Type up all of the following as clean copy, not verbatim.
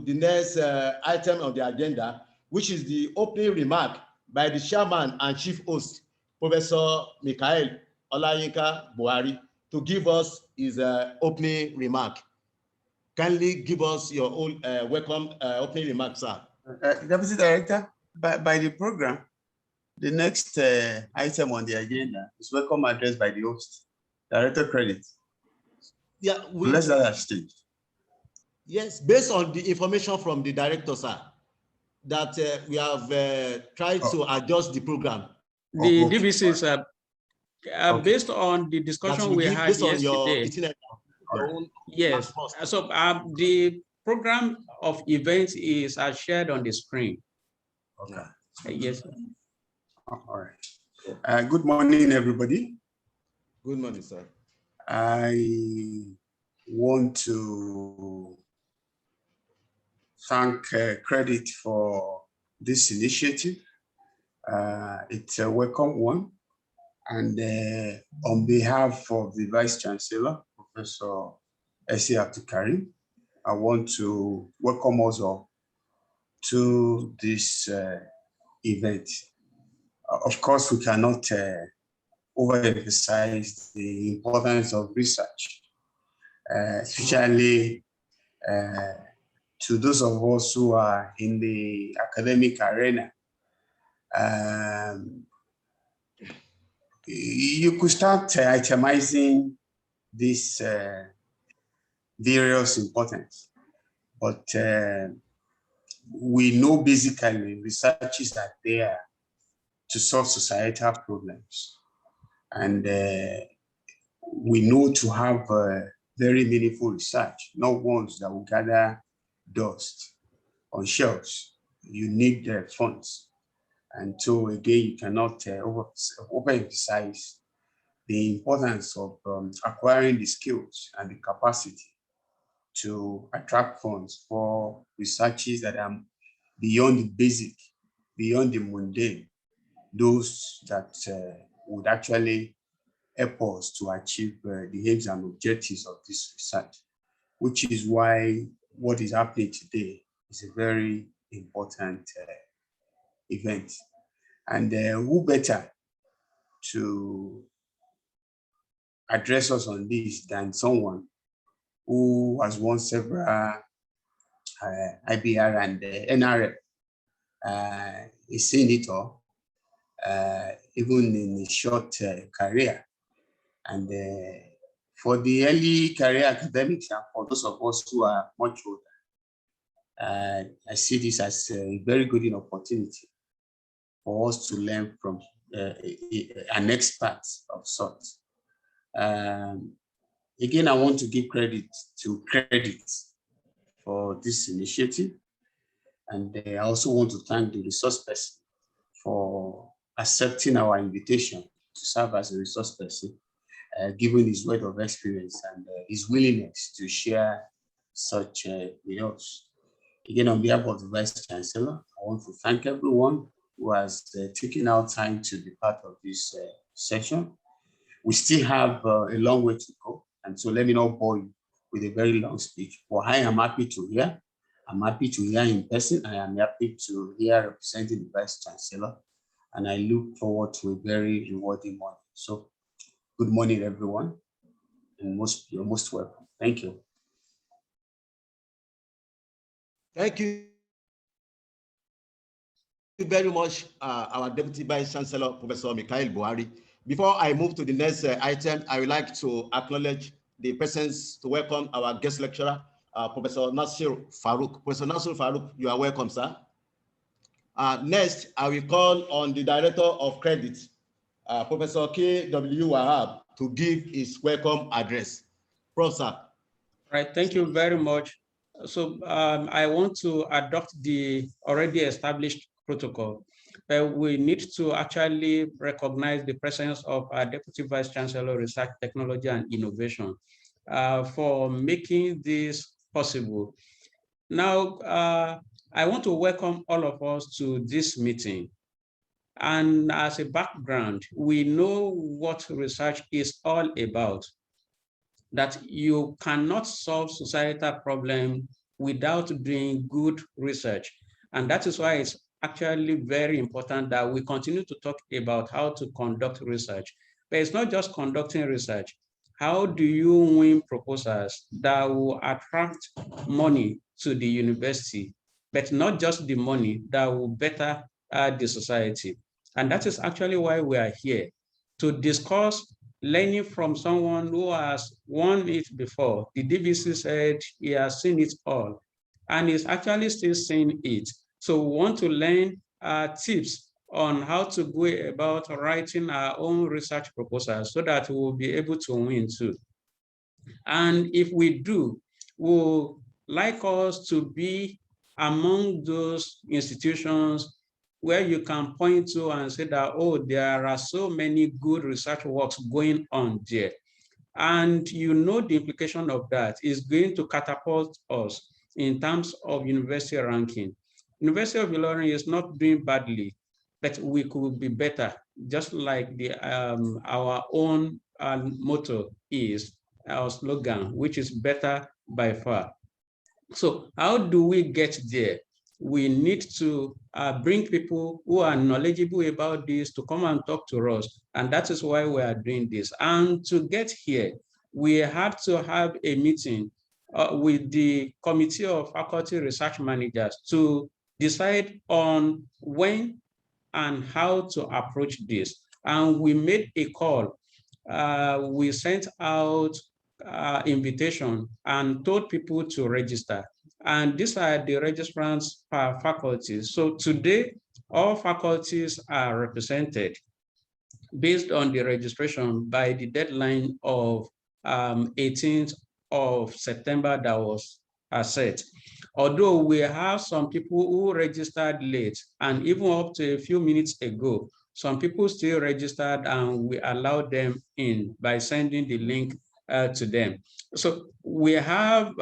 the next item on the agenda, which is the opening remark by the chairman and chief host, Professor Michael Olayinka Buhari, to give us his opening remark. Kindly give us your own welcome opening remark, sir. Deputy Director, by the program, the next item on the agenda is welcome address by the host. Director credit. Yeah, unless that has changed. Yes, based on the information from the director, sir, that we have tried to adjust the program. The DBCs are based on the discussion we had yesterday. Yes, so the program of events is shared on the screen. Okay. Yes. All right. Good morning, everybody. Good morning, sir. I want to thank credit for this initiative. It's a welcome one. And on behalf of the Vice Chancellor, Professor S.A. Abdulkarim, I want to welcome us all to this event. Of course, we cannot overemphasize the importance of research, especially to those of us who are in the academic arena. You could start itemizing this various importance, but we know basically researchers are there to solve societal problems. And we know to have very meaningful research, not ones that will gather dust on shelves. You need funds. And so again, you cannot overemphasize the importance of acquiring the skills and the capacity to attract funds for researches that are beyond the basic, beyond the mundane, those that would actually help us to achieve the aims and objectives of this research, which is why what is happening today is a very important event. And who better to address us on this than someone who has won several IBR and NRF, a senator, even in a short career. And for the early career academics and for those of us who are much older, I see this as a very good opportunity for us to learn from an expert of sorts. Again, I want to give credit for this initiative. And I also want to thank the resource person for accepting our invitation to serve as a resource person, given his word of experience and his willingness to share such with us. Again, on behalf of the Vice Chancellor, I want to thank everyone who has taken out time to be part of this session. We still have a long way to go, and so let me not bore you with a very long speech. But I am happy to hear. I'm happy to hear in person. I am happy to hear representing the Vice Chancellor, and I look forward to a very rewarding morning. So, good morning, everyone, and you're most welcome. Thank you. Thank you very much, our Deputy Vice Chancellor, Professor Michael Buhari. Before I move to the next item, I would like to acknowledge the presence to welcome our guest lecturer, Professor Nasir Faruk. Professor Nasir Faruk, you are welcome, sir. Next, I will call on the Director of Credit, Professor K.W. Wahab, to give his welcome address. Prof, sir. Right, thank you very much. So I want to adopt the already established protocol. We need to actually recognize the presence of our Deputy Vice Chancellor, Research, Technology, and Innovation for making this possible. Now, I want to welcome all of us to this meeting. And as a background, we know what research is all about, that you cannot solve societal problems without doing good research. And that is why it's actually very important that we continue to talk about how to conduct research. But it's not just conducting research. How do you win proposals that will attract money to the university, but not just the money that will better the society? And that is actually why we are here, to discuss learning from someone who has won it before. The DVC said he has seen it all, and is actually still seeing it. So we want to learn tips on how to go about writing our own research proposals so that we will be able to win too. And if we do, we'll like us to be among those institutions where you can point to and say that, oh, there are so many good research works going on there. And you know the implication of that is going to catapult us in terms of university ranking. University of Ilorin is not doing badly, but we could be better, just like our own motto is, our slogan, which is better by far. So how do we get there? We need to bring people who are knowledgeable about this to come and talk to us. And that is why we are doing this. And to get here, we had to have a meeting with the Committee of Faculty Research Managers to decide on when and how to approach this. And we made a call. We sent out invitation and told people to register. And these are the registrants per faculty. So today, all faculties are represented based on the registration by the deadline of 18th of September that was set. Although we have some people who registered late, and even up to a few minutes ago, some people still registered and we allowed them in by sending the link to them. So we have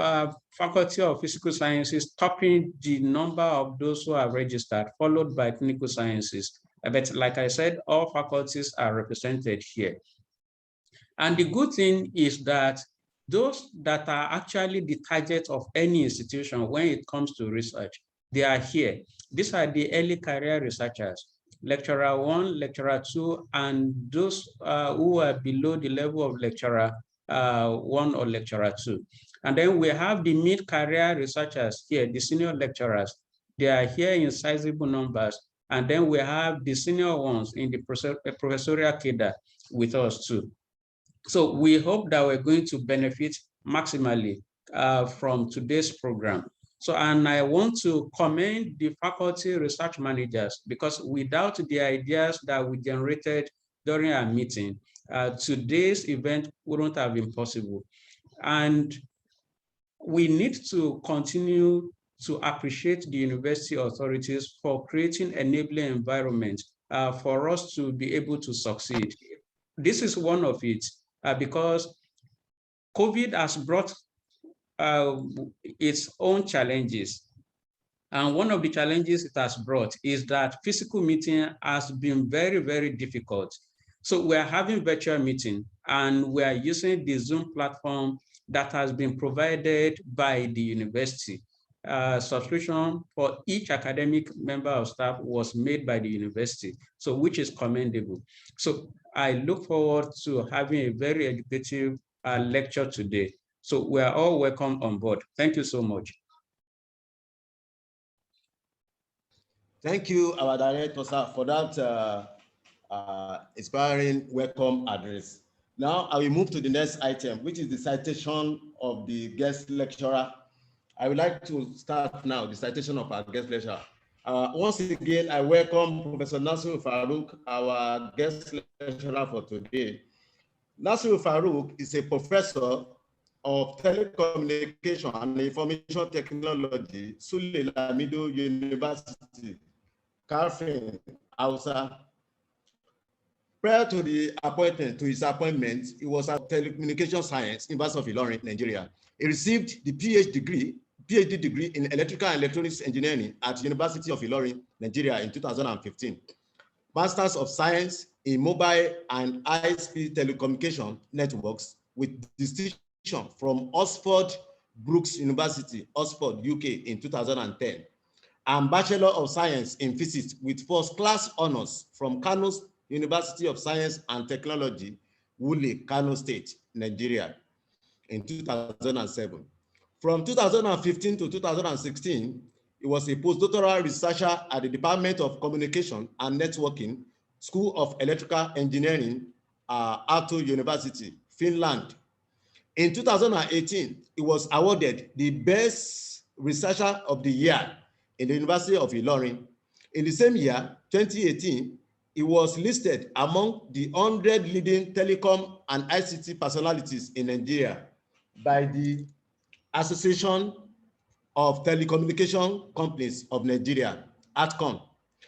Faculty of Physical Sciences topping the number of those who are registered, followed by Clinical Sciences. But like I said, all faculties are represented here. And the good thing is that those that are actually the target of any institution when it comes to research, they are here. These are the early career researchers, lecturer 1, lecturer 2, and those who are below the level of lecturer 1 or lecturer 2. And then we have the mid-career researchers here, the senior lecturers. They are here in sizable numbers. And then we have the senior ones in the professorial cadre with us too. So we hope that we're going to benefit maximally from today's program. So, and I want to commend the faculty research managers, because without the ideas that we generated during our meeting, today's event wouldn't have been possible. And we need to continue to appreciate the university authorities for creating enabling environment for us to be able to succeed. This is one of it, because COVID has brought its own challenges. And one of the challenges it has brought is that physical meeting has been very, very difficult. So we're having virtual meeting and we're using the Zoom platform that has been provided by the university. Subscription for each academic member of staff was made by the university, so which is commendable. So I look forward to having a very educative lecture today. So we are all welcome on board. Thank you so much. Thank you, our director, sir, for that inspiring welcome address. Now I will move to the next item, which is the citation of the guest lecturer. I would like to start now the citation of our guest lecturer. Once again, I welcome Professor Nasir Faruk, our guest lecturer for today. Nasir Faruk is a professor of telecommunication and information technology, Sule Lamido University, Kafin Hausa. Prior to his appointment, he was at Telecommunication Science, University of Ilorin, Nigeria. He received the PhD degree in Electrical and Electronics Engineering at University of Ilorin, Nigeria in 2015. Masters of Science in Mobile and High-Speed Telecommunication Networks with distinction from Oxford Brooks University, Oxford, UK in 2010, and Bachelor of Science in Physics with first-class honors from Kano University of Science and Technology, Wule, Kano State, Nigeria in 2007. From 2015 to 2016, he was a postdoctoral researcher at the Department of Communication and Networking, School of Electrical Engineering, Aalto University, Finland. In 2018, he was awarded the Best Researcher of the Year in the University of Ilorin. In the same year, 2018, he was listed among the 100 leading telecom and ICT personalities in Nigeria by the Association of Telecommunication Companies of Nigeria, ATCOM.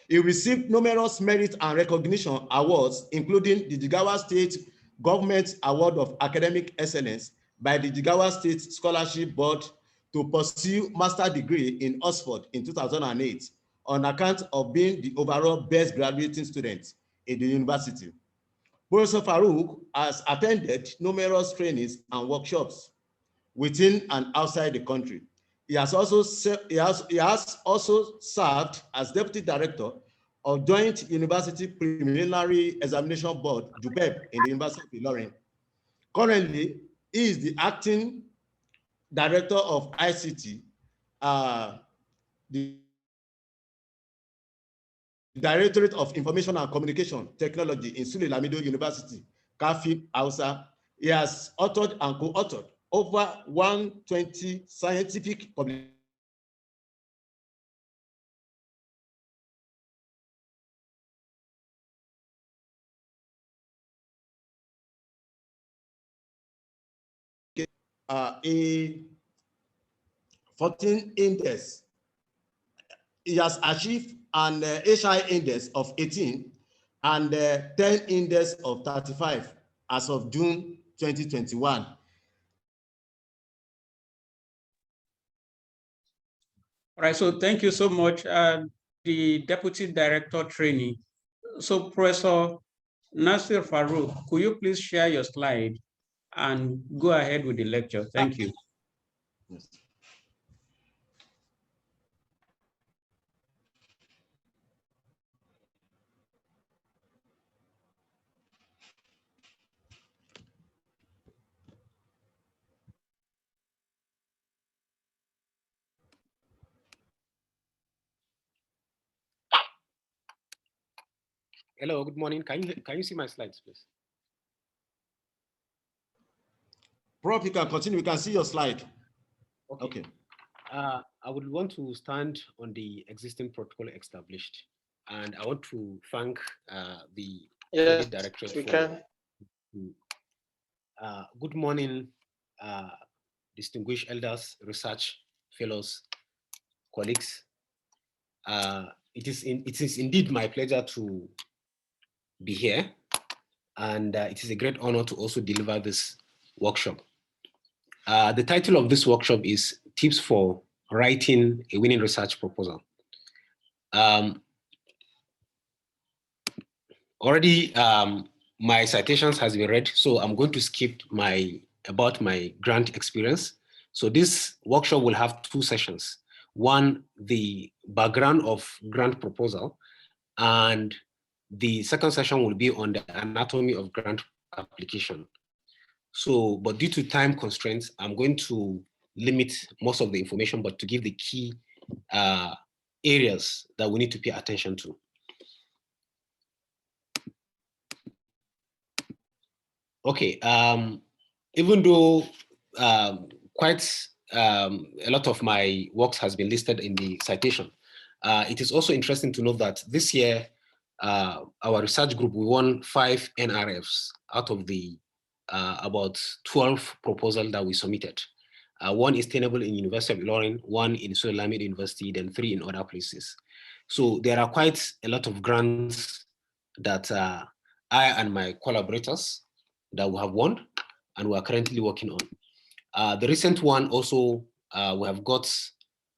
He received numerous merit and recognition awards, including the Jigawa State Government Award of Academic Excellence by the Jigawa State Scholarship Board to pursue master's degree in Oxford in 2008 on account of being the overall best graduating student in the university. Professor Faruk has attended numerous trainings and workshops within and outside the country. He has also served as Deputy Director of Joint University Preliminary Examination Board, JUPEB, in the University of Ilorin. Currently, he is the Acting Director of ICT, the Directorate of Information and Communication Technology in Sule Lamido University, Kafin Hausa. He has authored and co-authored over 120 scientific publications a 14 index. He has achieved an HI index of 18 and 10 index of 35 as of June 2021. All right, so thank you so much, the Deputy Director Training. So Professor Nasir Faruk, could you please share your slide and go ahead with the lecture? Thank you. Yes. Hello, good morning. Can you see my slides, please? Prof, you can continue. We can see your slide. Okay. I would want to stand on the existing protocol established, and I want to thank the director. We can. Good morning, distinguished elders, research fellows, colleagues. It is indeed my pleasure to be here, and it is a great honor to also deliver this workshop. The title of this workshop is Tips for Writing a Winning Research Proposal. Already, my citations has been read, so I'm going to skip about my grant experience. So this workshop will have two sessions. One, the background of grant proposal, and the second session will be on the anatomy of grant application. So, but due to time constraints, I'm going to limit most of the information, but to give the key areas that we need to pay attention to. Okay, even though quite a lot of my works has been listed in the citation, it is also interesting to note that this year, our research group, we won 5 NRFs out of the about 12 proposals that we submitted. One is tenable in University of Ilorin, one in Sule Lamido University, then 3 in other places. So there are quite a lot of grants that I and my collaborators that we have won and we are currently working on. The recent one also, we have got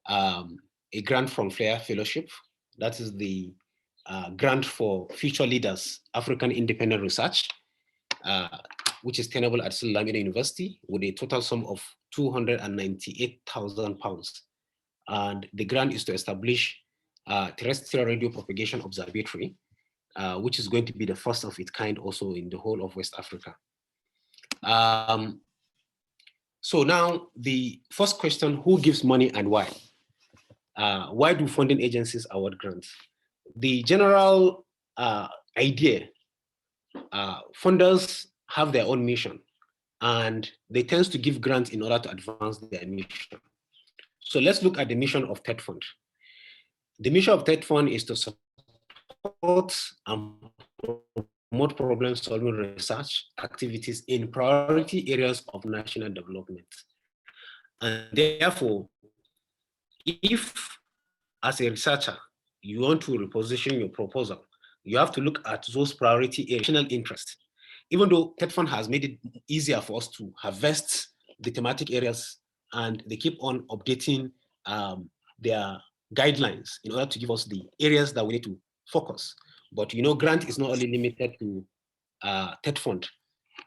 a grant from FLAIR Fellowship. That is the grant for Future Leaders, African Independent Research. which is tenable at Sule Lamido University, with a total sum of £298,000. And the grant is to establish a terrestrial radio propagation observatory, which is going to be the first of its kind also in the whole of West Africa. So now the first question, who gives money and why? Why do funding agencies award grants? The general idea, funders have their own mission and they tend to give grants in order to advance their mission. So let's look at the mission of TED Fund. The mission of TED Fund is to support and promote problem-solving research activities in priority areas of national development. And therefore, if as a researcher, you want to reposition your proposal, you have to look at those priority areas, national interest. Even though TED Fund has made it easier for us to harvest the thematic areas, and they keep on updating their guidelines in order to give us the areas that we need to focus. But you know, grant is not only limited to TED Fund.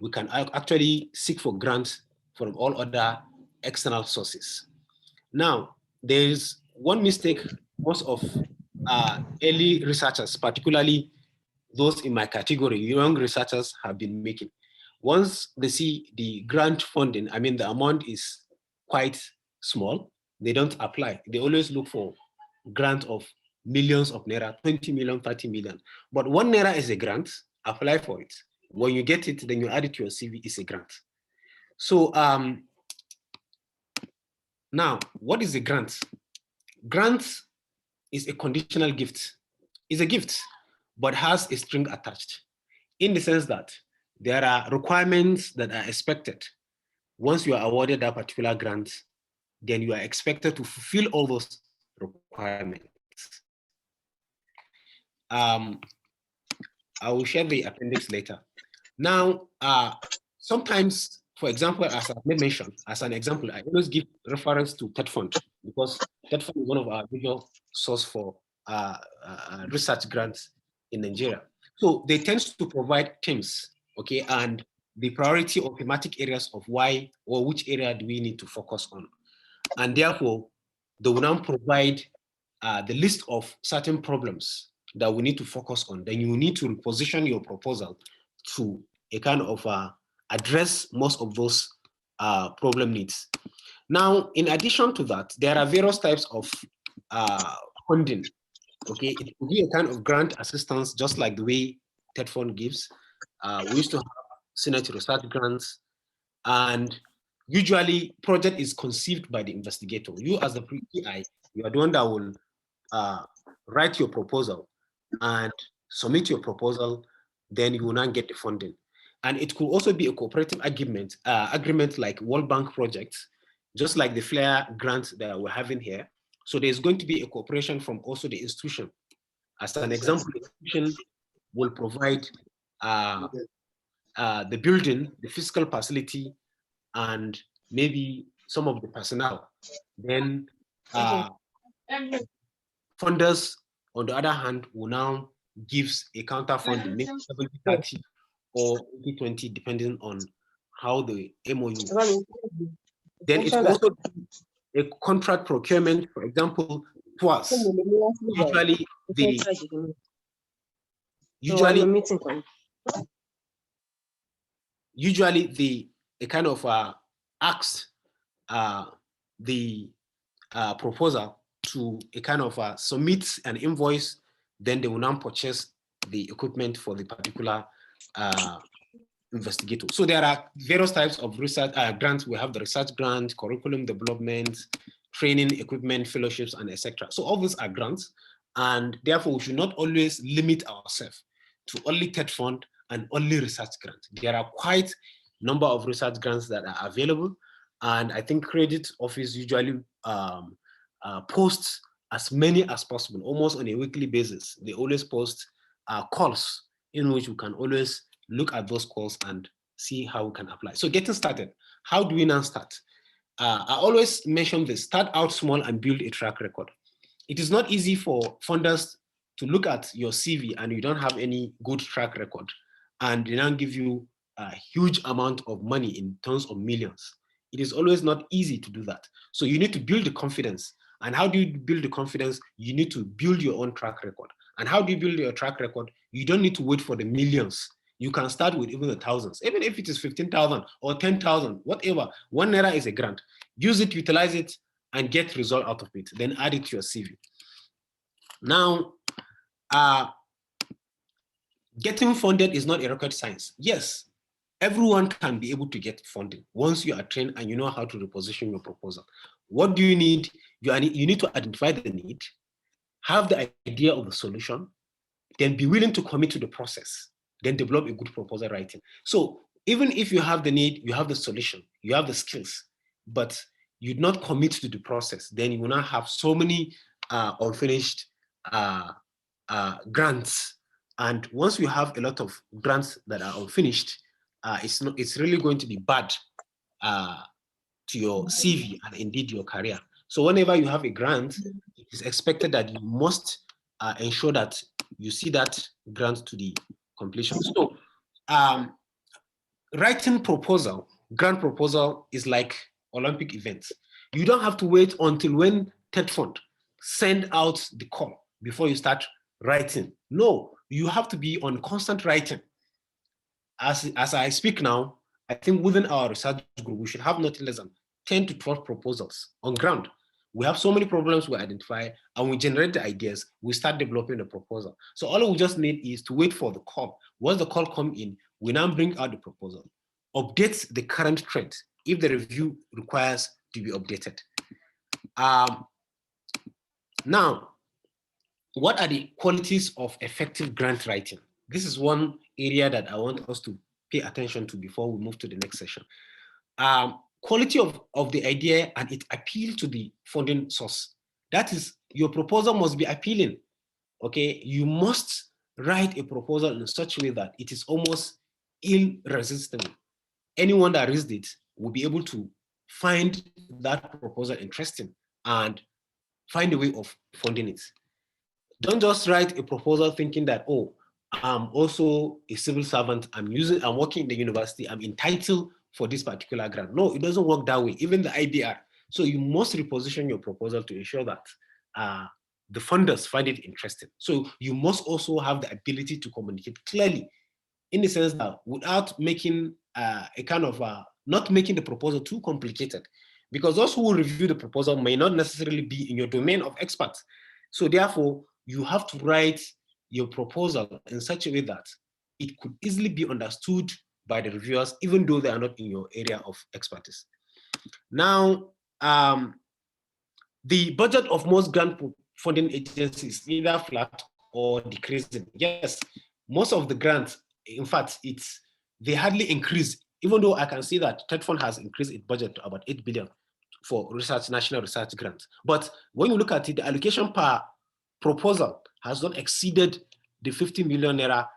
We can actually seek for grants from all other external sources. Now, there's one mistake most of early researchers, particularly those in my category, young researchers, have been making. Once they see the grant funding, I mean, the amount is quite small, they don't apply. They always look for grant of millions of naira, 20 million, 30 million. But 1 naira is a grant, apply for it. When you get it, then you add it to your CV, it's a grant. So now, what is a grant? Grant is a conditional gift. It's a gift, but has a string attached, in the sense that there are requirements that are expected. Once you are awarded that particular grant, then you are expected to fulfill all those requirements. I will share the appendix later. Now, sometimes, for example, as I mentioned, as an example, I always give reference to TED Fund, because TED Fund is one of our major source for research grants in Nigeria. So they tend to provide themes, okay, and the priority or thematic areas of why or which area do we need to focus on. And therefore, they will now provide the list of certain problems that we need to focus on. Then you need to reposition your proposal to a kind of address most of those problem needs. Now, in addition to that, there are various types of funding. Okay, it could be a kind of grant assistance, just like the way TED Fund gives. We used to have Senate research grants, and usually project is conceived by the investigator. You as the PI, you are the one that will write your proposal and submit your proposal, then you will not get the funding. And it could also be a cooperative agreement like World Bank projects, just like the FLAIR grant that we're having here. So there's going to be a cooperation from also the institution. As an example, the institution will provide the building, the physical facility, and maybe some of the personnel. Then funders, on the other hand, will now give a counter funding, maybe 70-30 or 80-20, depending on how the MOU. Then it's also a contract procurement, for example, twice. Usually a kind of asks the proposal to a kind of submit an invoice, then they will now purchase the equipment for the particular investigator. So there are various types of research grants. We have the research grant, curriculum development, training, equipment, fellowships, and etc. So all these are grants, and therefore we should not always limit ourselves to only TED Fund and only research grants. There are quite a number of research grants that are available, and I think Credit Office usually posts as many as possible, almost on a weekly basis. They always post calls in which we can always look at those calls and see how we can apply. So getting started, how do we now start? I always mention this: start out small and build a track record. It is not easy for funders to look at your CV and you don't have any good track record, and they now give you a huge amount of money in terms of millions. It is always not easy to do that. So you need to build the confidence. And how do you build the confidence? You need to build your own track record. And how do you build your track record? You don't need to wait for the millions. You can start with even the thousands, even if it is 15,000 or 10,000, whatever. 1 naira is a grant. Use it, utilize it, and get result out of it. Then add it to your CV. Now, getting funded is not a rocket science. Yes, everyone can be able to get funding once you are trained and you know how to reposition your proposal. What do you need? You need to identify the need, have the idea of the solution, then be willing to commit to the process, then develop a good proposal writing. So even if you have the need, you have the solution, you have the skills, but you do not commit to the process, then you will not have so many unfinished grants. And once you have a lot of grants that are unfinished, it's really going to be bad to your CV and indeed your career. So whenever you have a grant, it is expected that you must ensure that you see that grant to the completion. So writing grant proposal is like Olympic events. You don't have to wait until when TED Fund send out the call before you start writing. No, you have to be on constant writing. As I speak now, I think within our research group, we should have nothing less than 10 to 12 proposals on ground. We have so many problems we identify and we generate the ideas, we start developing the proposal. So all we just need is to wait for the call. Once the call comes in, we now bring out the proposal, update the current trend if the review requires to be updated. Now, what are the qualities of effective grant writing? This is one area that I want us to pay attention to before we move to the next session. Quality of the idea and its appeal to the funding source. That is, your proposal must be appealing. Okay, you must write a proposal in such a way that it is almost irresistible. Anyone that reads it will be able to find that proposal interesting and find a way of funding it. Don't just write a proposal thinking that, oh, I'm also a civil servant, I'm working in the university, I'm entitled for this particular grant. No, it doesn't work that way, even the IDR. So you must reposition your proposal to ensure that the funders find it interesting. So you must also have the ability to communicate clearly, in the sense that without making not making the proposal too complicated, because those who will review the proposal may not necessarily be in your domain of experts. So therefore, you have to write your proposal in such a way that it could easily be understood by the reviewers, even though they are not in your area of expertise. Now, the budget of most grant funding agencies is either flat or decreasing. Yes, most of the grants, in fact, they hardly increase, even though I can see that TED Fund has increased its budget to about 8 billion for national research grants. But when you look at it, the allocation per proposal has not exceeded the 50 million naira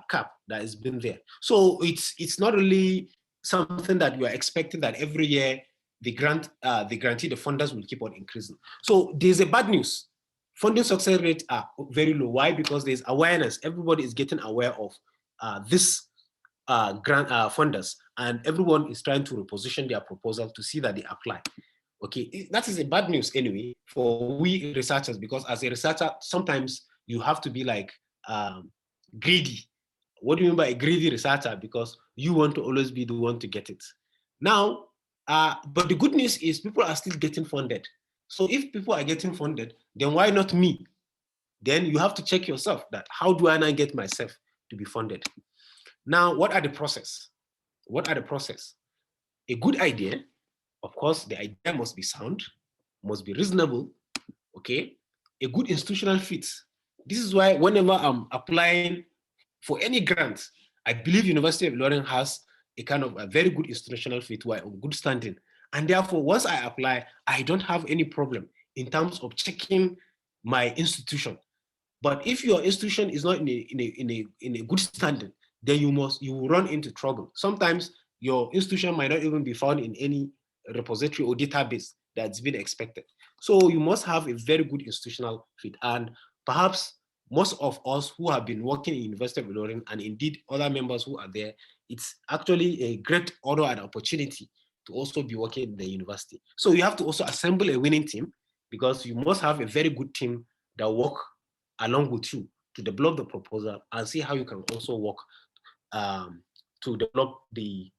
cap that has been there. So it's not really something that you are expecting that every year the grantee, the funders will keep on increasing. So there's a bad news. Funding success rates are very low. Why? Because there's awareness. Everybody is getting aware of this grant funders, and everyone is trying to reposition their proposal to see that they apply. Okay, that is a bad news anyway for we researchers, because as a researcher, sometimes you have to be like greedy. What do you mean by a greedy researcher? Because you want to always be the one to get it. Now, but the good news is people are still getting funded. So if people are getting funded, then why not me? Then you have to check yourself that how do I not get myself to be funded? Now, what are the process? What are the process? A good idea, of course, the idea must be sound, must be reasonable, okay? A good institutional fit. This is why whenever I'm applying for any grant, I believe University of Ilorin has a kind of a very good institutional fit, where of good standing. And therefore, once I apply, I don't have any problem in terms of checking my institution. But if your institution is not in a good standing, then you will run into trouble. Sometimes your institution might not even be found in any repository or database that's been expected. So you must have a very good institutional fit. And perhaps most of us who have been working in University of Ilorin, and indeed other members who are there, it's actually a great honor and opportunity to also be working in the university. So you have to also assemble a winning team, because you must have a very good team that work along with you to develop the proposal and see how you can also work to develop the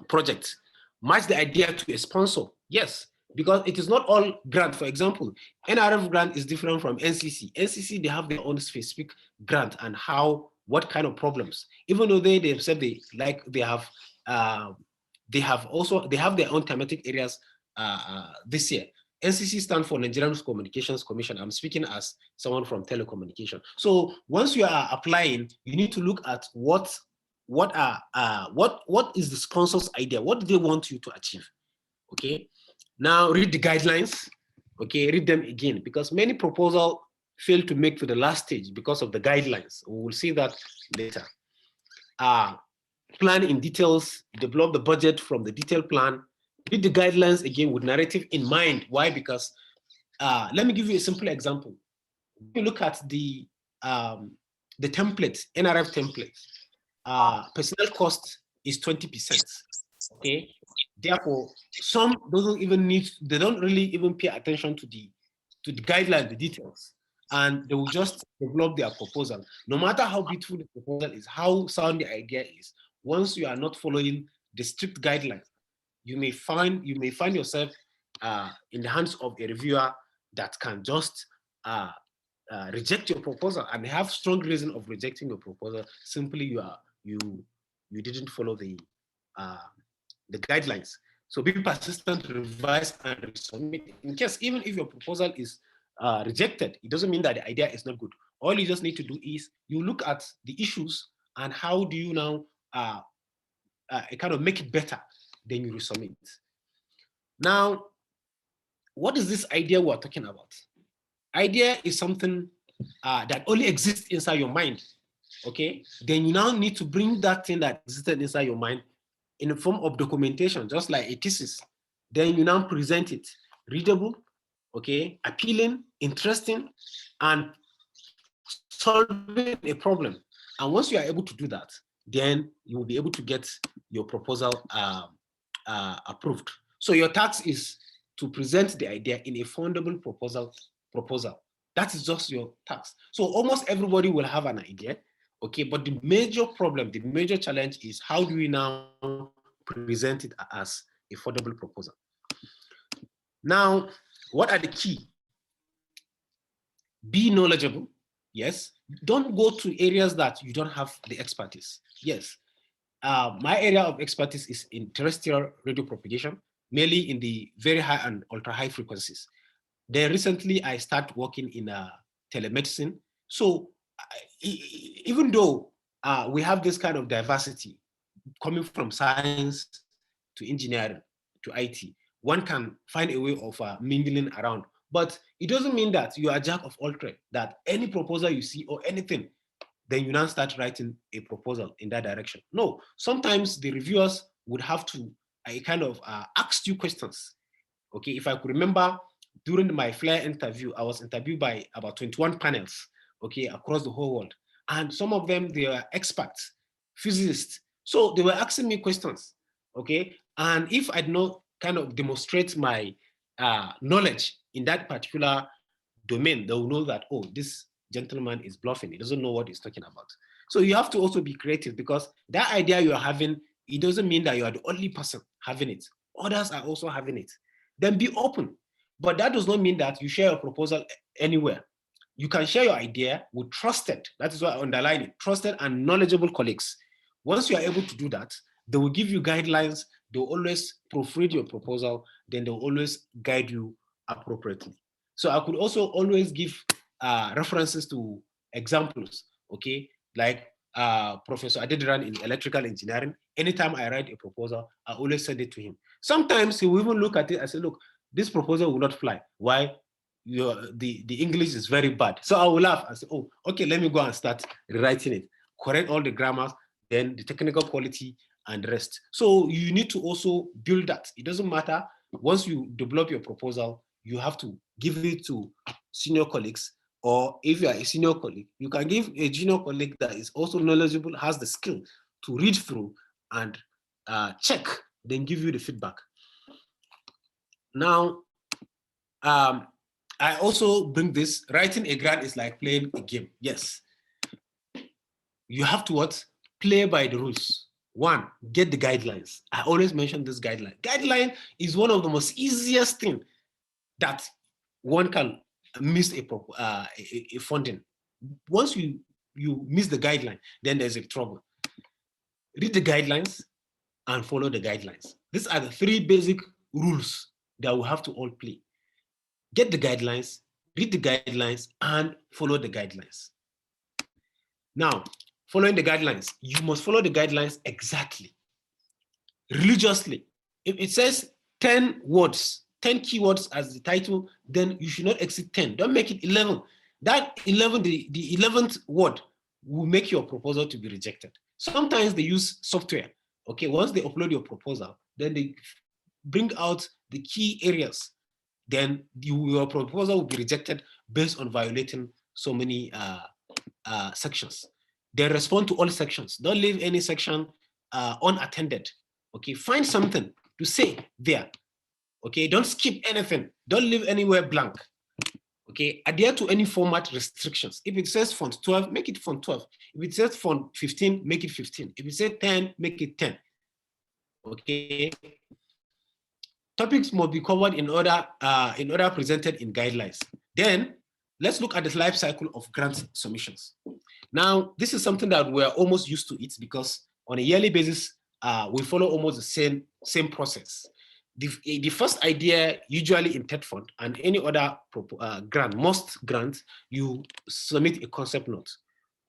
project. Match the idea to a sponsor, yes, because it is not all grant. For example, NRF grant is different from NCC. NCC, they have their own specific grant and what kind of problems, even though they themselves, they have their own thematic areas this year. NCC stands for Nigerian Communications Commission. I'm speaking as someone from telecommunication. So once you are applying, you need to look at what is the sponsor's idea? What do they want you to achieve? Okay. Now read the guidelines. Okay, read them again, because many proposals fail to make to the last stage because of the guidelines. We will see that later. Plan in details, develop the budget from the detailed plan. Read the guidelines again with narrative in mind. Why? Because let me give you a simple example. If you look at the template, NRF template, personnel cost is 20%. Okay, therefore, some they don't really even pay attention to the guideline, the details, and they will just develop their proposal. No matter how beautiful the proposal is, how sound the idea is, once you are not following the strict guidelines, you may find yourself in the hands of a reviewer that can just reject your proposal and have strong reason of rejecting your proposal. Simply you didn't follow the guidelines. So be persistent, revise, and resubmit. In case, even if your proposal is rejected, it doesn't mean that the idea is not good. All you just need to do is you look at the issues and how do you now kind of make it better, then you resubmit. Now, what is this idea we're talking about? Idea is something that only exists inside your mind, okay? Then you now need to bring that thing that existed inside your mind in the form of documentation, just like a thesis. Then you now present it readable, okay, appealing, interesting, and solving a problem. And once you are able to do that, then you will be able to get your proposal approved. So your task is to present the idea in a fundable proposal. That is just your task. So almost everybody will have an idea, okay, but the major problem, the major challenge is how do we now present it as a affordable proposal? Now, what are the key? Be knowledgeable, yes. Don't go to areas that you don't have the expertise, yes. My area of expertise is in terrestrial radio propagation, mainly in the very high and ultra high frequencies. Then recently I started working in telemedicine. So even though we have this kind of diversity coming from science to engineering to IT, one can find a way of mingling around. But it doesn't mean that you are a jack of all trades, that any proposal you see or anything, then you now start writing a proposal in that direction. No, sometimes the reviewers would have to kind of ask you questions. Okay, if I could remember, during my FLAIR interview, I was interviewed by about 21 panels, okay, across the whole world. And some of them, they were experts, physicists. So they were asking me questions, okay? And if I did not kind of demonstrate my knowledge in that particular domain, they will know that, oh, this gentleman is bluffing. He doesn't know what he's talking about. So you have to also be creative, because that idea you are having, it doesn't mean that you are the only person having it. Others are also having it. Then be open. But that does not mean that you share a proposal anywhere. You can share your idea with trusted, that is why I underline it, trusted and knowledgeable colleagues. Once you are able to do that, they will give you guidelines, they will always proofread your proposal, then they will always guide you appropriately. So I could also always give references to examples, okay? Like Professor Adediran in electrical engineering, anytime I write a proposal, I always send it to him. Sometimes he will even look at it and say, look, this proposal will not fly. Why? The English is very bad. So I will laugh and say, oh, okay, let me go and start rewriting it, correct all the grammars, then the technical quality and the rest. So you need to also build that. It doesn't matter. Once you develop your proposal, you have to give it to senior colleagues or if you are a senior colleague, you can give a junior colleague that is also knowledgeable, has the skill to read through and check, then give you the feedback. Now, I also bring this, writing a grant is like playing a game. Yes. You have to what? Play by the rules. One, get the guidelines. I always mention this guideline. Guideline is one of the most easiest thing that one can miss a funding. Once you miss the guideline, then there's a trouble. Read the guidelines and follow the guidelines. These are the 3 basic rules that we have to all play. Get the guidelines, read the guidelines, and follow the guidelines. Now, following the guidelines, you must follow the guidelines exactly, religiously. If it says 10 words, 10 keywords as the title, then you should not exceed 10. Don't make it 11. That 11, the 11th word will make your proposal to be rejected. Sometimes they use software. Okay, once they upload your proposal, then they bring out the key areas. Then your proposal will be rejected based on violating so many sections. They respond to all sections. Don't leave any section unattended. Okay, find something to say there. Okay, don't skip anything. Don't leave anywhere blank. Okay, adhere to any format restrictions. If it says font 12, make it font 12. If it says font 15, make it 15. If it says 10, make it 10. Okay. Topics must be covered in order presented in guidelines. Then let's look at the life cycle of grant submissions. Now, this is something that we're almost used to it because on a yearly basis, we follow almost the same process. The first idea, usually in TED Fund and any other grant, most grants, you submit a concept note.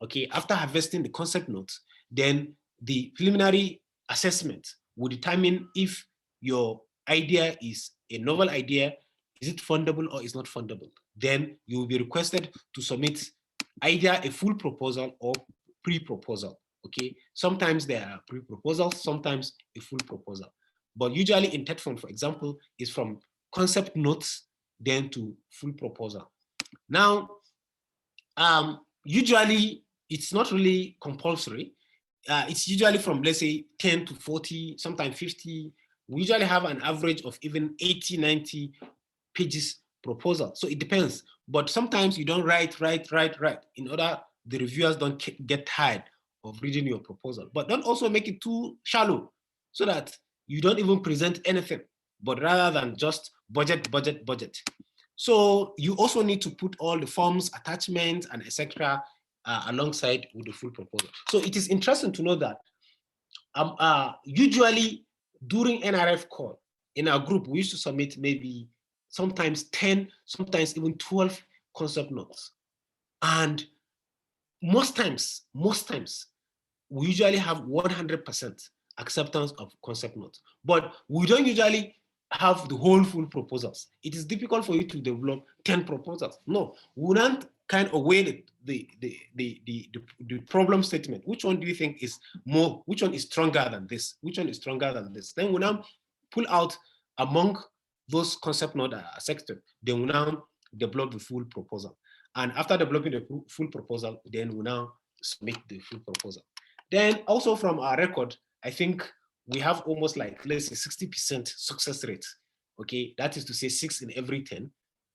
Okay, after harvesting the concept note, then the preliminary assessment will determine if your idea is a novel idea, is it fundable or is not fundable. Then you will be requested to submit either a full proposal or pre-proposal. Okay, sometimes there are pre-proposals, sometimes a full proposal. But usually in TED Fund, for example, is from concept notes then to full proposal. Now, usually it's not really compulsory. It's usually from, let's say, 10 to 40, sometimes 50. We usually have an average of even 80, 90 pages proposal. So it depends. But sometimes you don't write in order the reviewers don't get tired of reading your proposal. But don't also make it too shallow so that you don't even present anything, but rather than just budget. So you also need to put all the forms, attachments, and etc. Alongside with the full proposal. So it is interesting to know that usually during NRF call in our group, we used to submit maybe sometimes 10, sometimes even 12 concept notes. And most times, we usually have 100% acceptance of concept notes, but we don't usually have the whole full proposals. It is difficult for you to develop 10 proposals. No, we don't kind of weigh the problem statement. Which one do you think is more, which one is stronger than this? Which one is stronger than this? Then we now pull out among those concept notes that are accepted, then we now develop the full proposal. And after developing the full proposal, then we now submit the full proposal. Then also from our record, I think we have almost like, let's say 60% success rate. Okay, that is to say 6 in every 10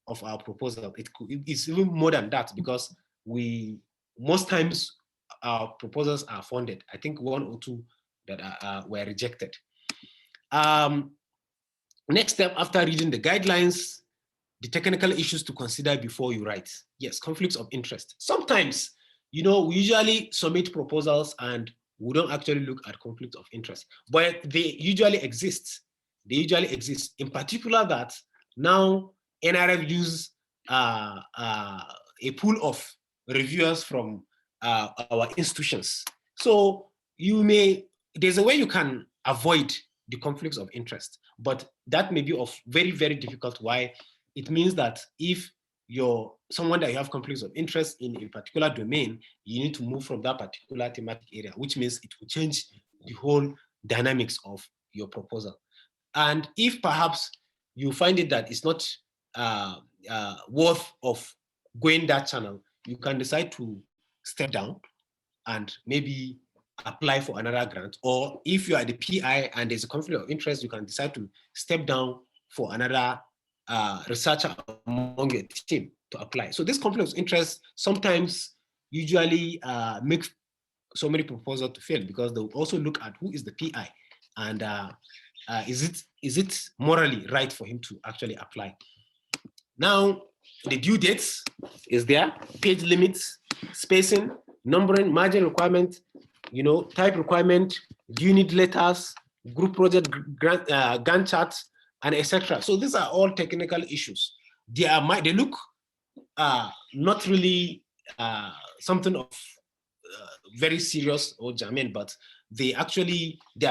of our proposal. It's even more than that because most times our proposals are funded. I think 1 or 2 that were rejected. Next step after reading the guidelines, the technical issues to consider before you write. Yes, conflicts of interest. Sometimes, we usually submit proposals and we don't actually look at conflicts of interest, but they usually exist. They usually exist. In particular that now NRF use a pool of reviewers from our institutions. So there's a way you can avoid the conflicts of interest, but that may be of very, very difficult. Why? It means that if you're someone that you have conflicts of interest in a particular domain, you need to move from that particular thematic area, which means it will change the whole dynamics of your proposal. And if perhaps you find it that it's not worth of going that channel, you can decide to step down and maybe apply for another grant. Or if you are the PI and there's a conflict of interest, you can decide to step down for another researcher among your team to apply. So this conflict of interest sometimes usually makes so many proposals to fail, because they'll also look at who is the PI and is it morally right for him to actually apply. Now, the due dates is there, page limits, spacing, numbering, margin requirement, type requirement, do you need letters, group project grant, Gantt charts, and etc. So these are all technical issues. They look not really something of very serious or germane, but they are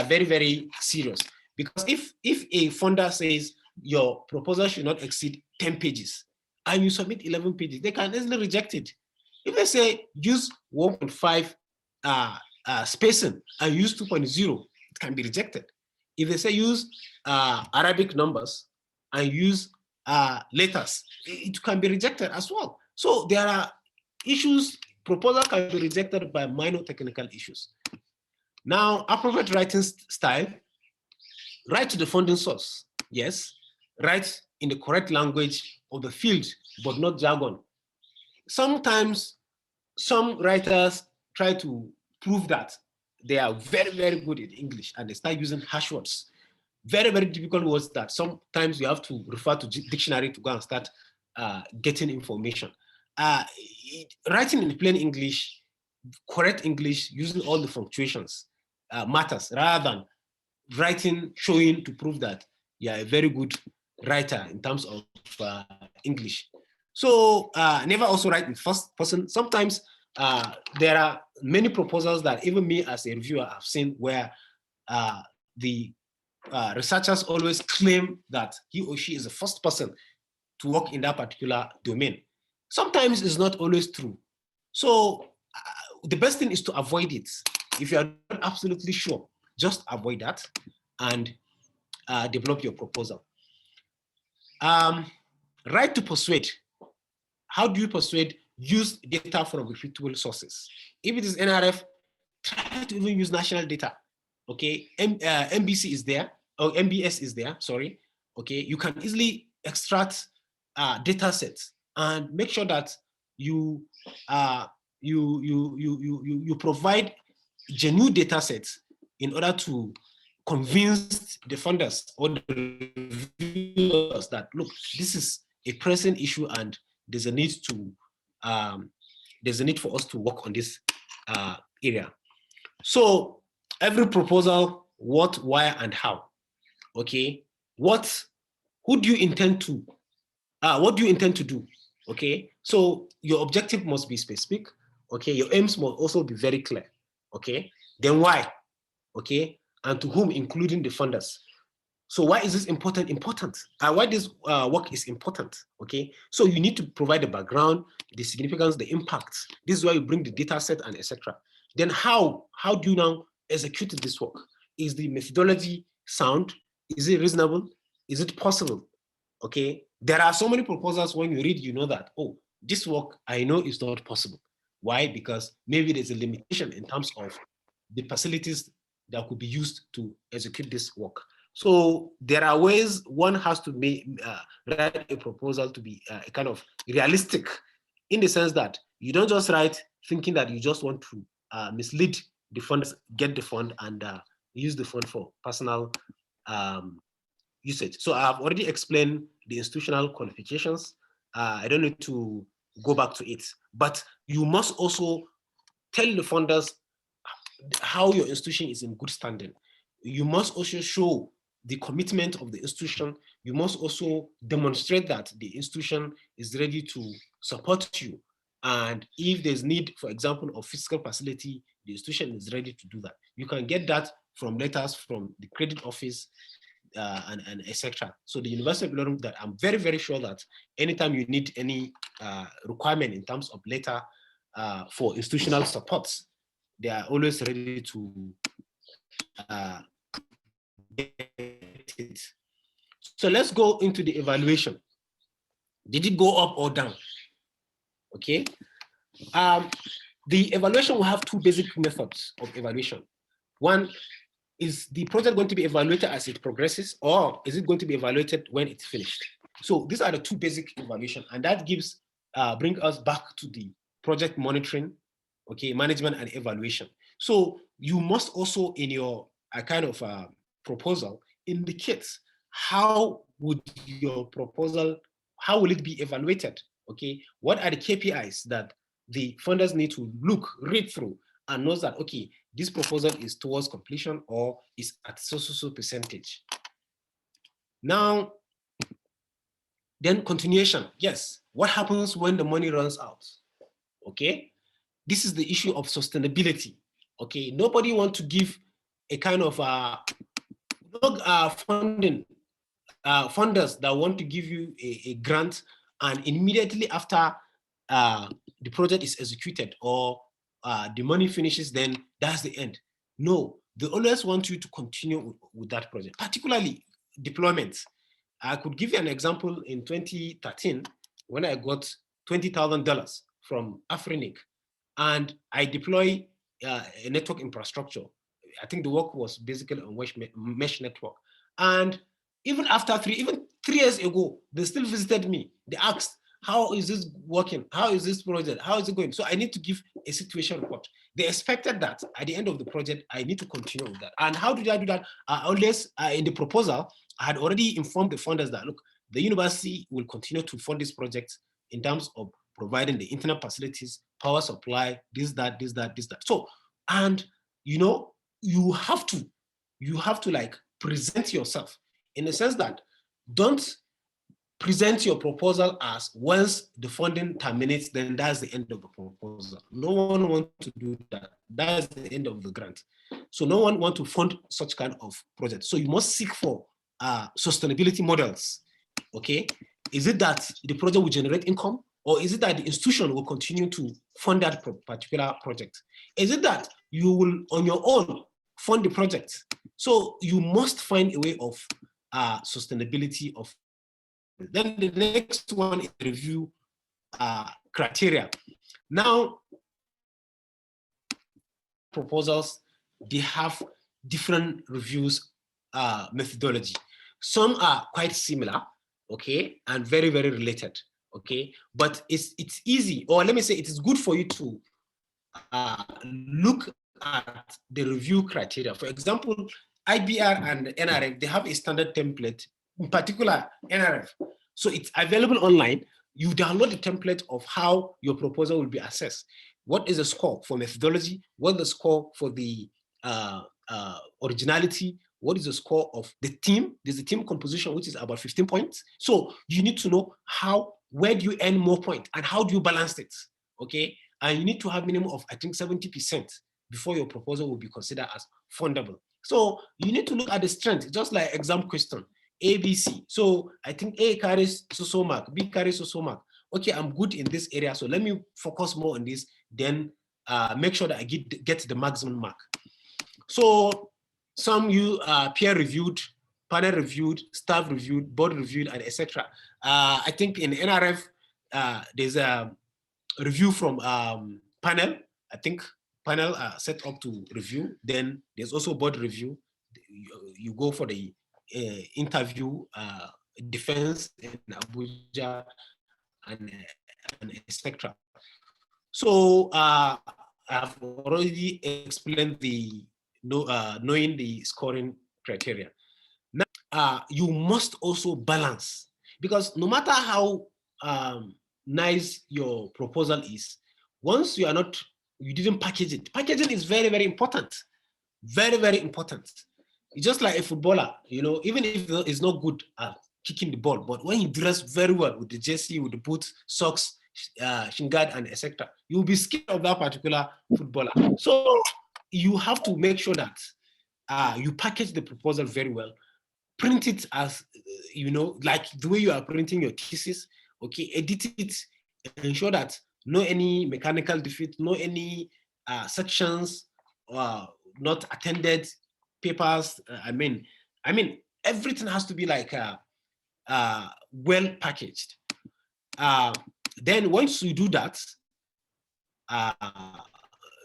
very, very serious. Because if a funder says your proposal should not exceed 10 pages and you submit 11 pages, they can easily reject it. If they say use 1.5 spacing and use 2.0, it can be rejected. If they say use Arabic numbers and use letters, it can be rejected as well. So there are issues. Proposal can be rejected by minor technical issues. Now, appropriate writing style, write to the funding source. Yes, write in the correct language of the field, but not jargon. Sometimes some writers try to prove that they are very, very good at English and they start using hash words. Very, very difficult words that sometimes you have to refer to dictionary to go and start getting information. Writing in plain English, correct English, using all the punctuations matters, rather than writing showing to prove that you are a very good writer in terms of English. So never also write in first person. Sometimes there are many proposals that even me as a reviewer have seen where the researchers always claim that he or she is the first person to work in that particular domain. Sometimes it's not always true. So the best thing is to avoid it. If you are not absolutely sure, just avoid that and develop your proposal. Right to persuade. How do you persuade? Use data from reputable sources. If it is NRF, try to even use national data. Okay, MBC is there, or MBS is there, sorry. Okay, you can easily extract data sets and make sure that you provide genuine data sets in order to convince the funders or the reviewers that, look, this is a pressing issue and there's a need for us to work on this area. So every proposal, what, why, and how. Okay, what do you intend to do? Okay, so your objective must be specific. Okay, your aims must also be very clear. Okay, then why? Okay, and to whom, including the funders. So why is this important? Why this work is important? Okay, so you need to provide the background, the significance, the impact. This is why you bring the data set and etc. Then how do you now execute this work? Is the methodology sound? Is it reasonable? Is it possible? Okay, there are so many proposals when you read, you know that, oh, this work I know is not possible. Why? Because maybe there's a limitation in terms of the facilities that could be used to execute this work. So there are ways one has to write a proposal to be kind of realistic, in the sense that you don't just write thinking that you just want to mislead the funds, get the fund and use the fund for personal usage. So I've already explained the institutional qualifications. I don't need to go back to it, but you must also tell the funders how your institution is in good standing. You must also show the commitment of the institution. You must also demonstrate that the institution is ready to support you. And if there's need, for example, of physical facility, the institution is ready to do that. You can get that from letters from the credit office and etc. So the University of Ilorin, that I'm very, very sure that anytime you need any requirement in terms of letter for institutional supports, they are always ready to get it. So let's go into the evaluation. Did it go up or down? okay? The evaluation will have two basic methods of evaluation. One, is the project going to be evaluated as it progresses, or is it going to be evaluated when it's finished? So these are the two basic evaluation, and that gives, bring us back to the project monitoring, okay, management and evaluation. So you must also in your kind of proposal indicate how would your proposal, how will it be evaluated? Okay, what are the KPIs that the funders need to read through and knows that, okay, this proposal is towards completion or is at so percentage. Now, then continuation. Yes, what happens when the money runs out? Okay, this is the issue of sustainability. Okay, nobody wants to give a kind of funders that want to give you a grant and immediately after the project is executed or the money finishes, then that's the end. No, they always want you to continue with that project, particularly deployments. I could give you an example in 2013 when I got $20,000 from Afrinic and I deploy a network infrastructure. I think the work was basically on mesh network. And even after even 3 years ago, they still visited me. They asked, how is this working? How is this project? How is it going? So I need to give a situation report. They expected that at the end of the project, I need to continue with that. And how did I do that? Always in the proposal, I had already informed the funders that, look, the university will continue to fund this project in terms of providing the internet facilities, power supply, this, that. So, and you know, you have to like present yourself in the sense that don't present your proposal as once the funding terminates, then that's the end of the proposal. No one wants to do that. That's the end of the grant. So no one wants to fund such kind of project. So you must seek for sustainability models, okay? Is it that the project will generate income? Or is it that the institution will continue to fund that particular project? Is it that you will, on your own, fund the project? So you must find a way of sustainability of. Then the next one is review criteria. Now, proposals, they have different reviews methodology. Some are quite similar, okay, and very, very related, okay? But it's easy, or let me say it is good for you to look at the review criteria. For example, IBR and NRF, they have a standard template, in particular NRF. So it's available online. You download the template of how your proposal will be assessed. What is the score for methodology? What is the score for the originality? What is the score of the team? There's a team composition, which is about 15 points. So you need to know where do you earn more points and how do you balance it, okay? And you need to have minimum of, I think, 70% before your proposal will be considered as fundable. So you need to look at the strength, just like exam question. A, B, C. So I think A carries so mark, B carries so mark. Okay, I'm good in this area, so let me focus more on this, then make sure that I get the maximum mark. So some you peer-reviewed, panel-reviewed, staff-reviewed, board-reviewed, and etc. I think in NRF, there's a review from panel. I think panel set up to review. Then there's also board review. You go for the interview, defense in Abuja, and etc. So I've already explained the knowing the scoring criteria. Now, you must also balance, because no matter how nice your proposal is, once you didn't package it. Packaging is very, very important. Very, very important. It's just like a footballer, you know, even if he's not good at kicking the ball, but when he dresses very well with the jersey, with the boots, socks, shin guard, and etc., you'll be scared of that particular footballer. So you have to make sure that you package the proposal very well, print it as, you know, like the way you are printing your thesis, okay, edit it, ensure that no any mechanical defect, no any sections not attended, papers. I mean, everything has to be like well packaged. then once you do that,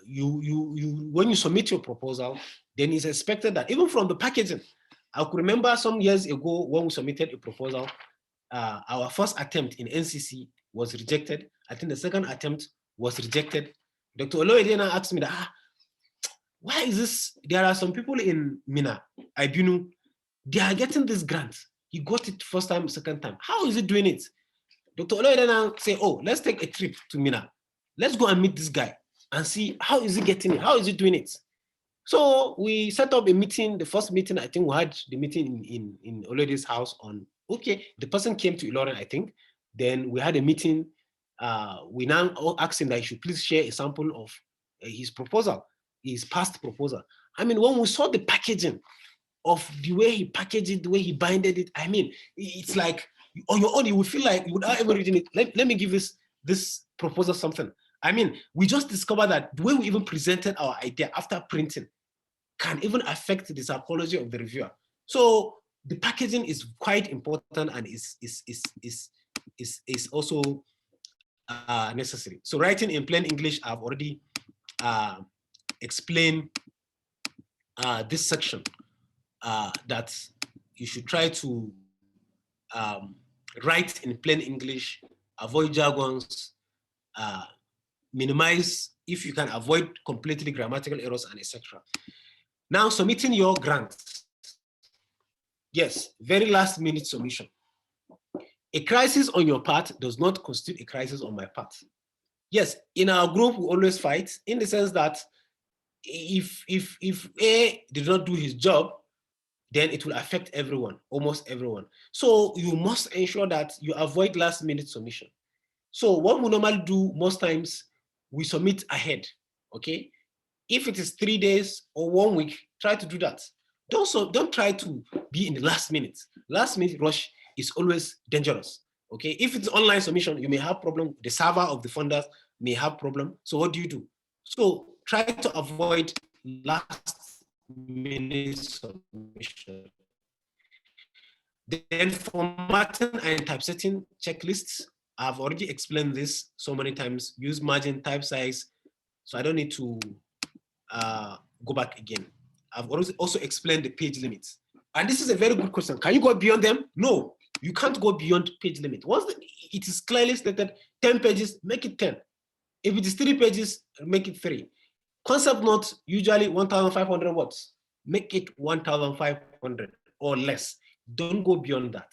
when you submit your proposal, then it's expected that even from the packaging, I could remember some years ago when we submitted a proposal, our first attempt in NCC was rejected. I think the second attempt was rejected. Dr. Oloyedena asked me that, why is this? There are some people in Mina, Ibinu, they are getting this grant. He got it first time, second time. How is he doing it? Dr. Oloyedena say, oh, let's take a trip to Mina. Let's go and meet this guy and see how is he getting it? How is he doing it? So we set up a meeting. The first meeting, I think we had the meeting in Oloyede's house on, okay, the person came to Ilorin, I think. Then we had a meeting. We now asked him that he should please share a sample of his proposal, his past proposal. I mean, when we saw the packaging of the way he packaged it, the way he binded it, I mean, it's like on your own, you would feel like you would not ever reading it. Let me give this proposal something. I mean, we just discovered that the way we even presented our idea after printing can even affect the psychology of the reviewer. So the packaging is quite important and is also necessary. So writing in plain English, I've already explained this section that you should try to write in plain English, avoid jargons, minimize, if you can avoid completely grammatical errors and etc. Now submitting your grant. Yes, very last minute submission. A crisis on your part does not constitute a crisis on my part. Yes, in our group, we always fight in the sense that if A did not do his job, then it will affect everyone, almost everyone. So you must ensure that you avoid last minute submission. So what we normally do most times, we submit ahead, okay? If it is 3 days or 1 week, try to do that. Don't try to be in the last minute. Last minute rush is always dangerous, okay? If it's online submission, you may have problem. The server of the funders may have problem. So what do? So try to avoid last minute submission. Then formatting and typesetting checklists. I've already explained this so many times. Use margin, type size. So I don't need to go back again. I've also explained the page limits. And this is a very good question. Can you go beyond them? No, you can't go beyond page limit. Once it is clearly stated 10 pages, make it 10. If it is 3 pages, make it 3. Concept note, usually 1,500 words. Make it 1,500 or less. Don't go beyond that.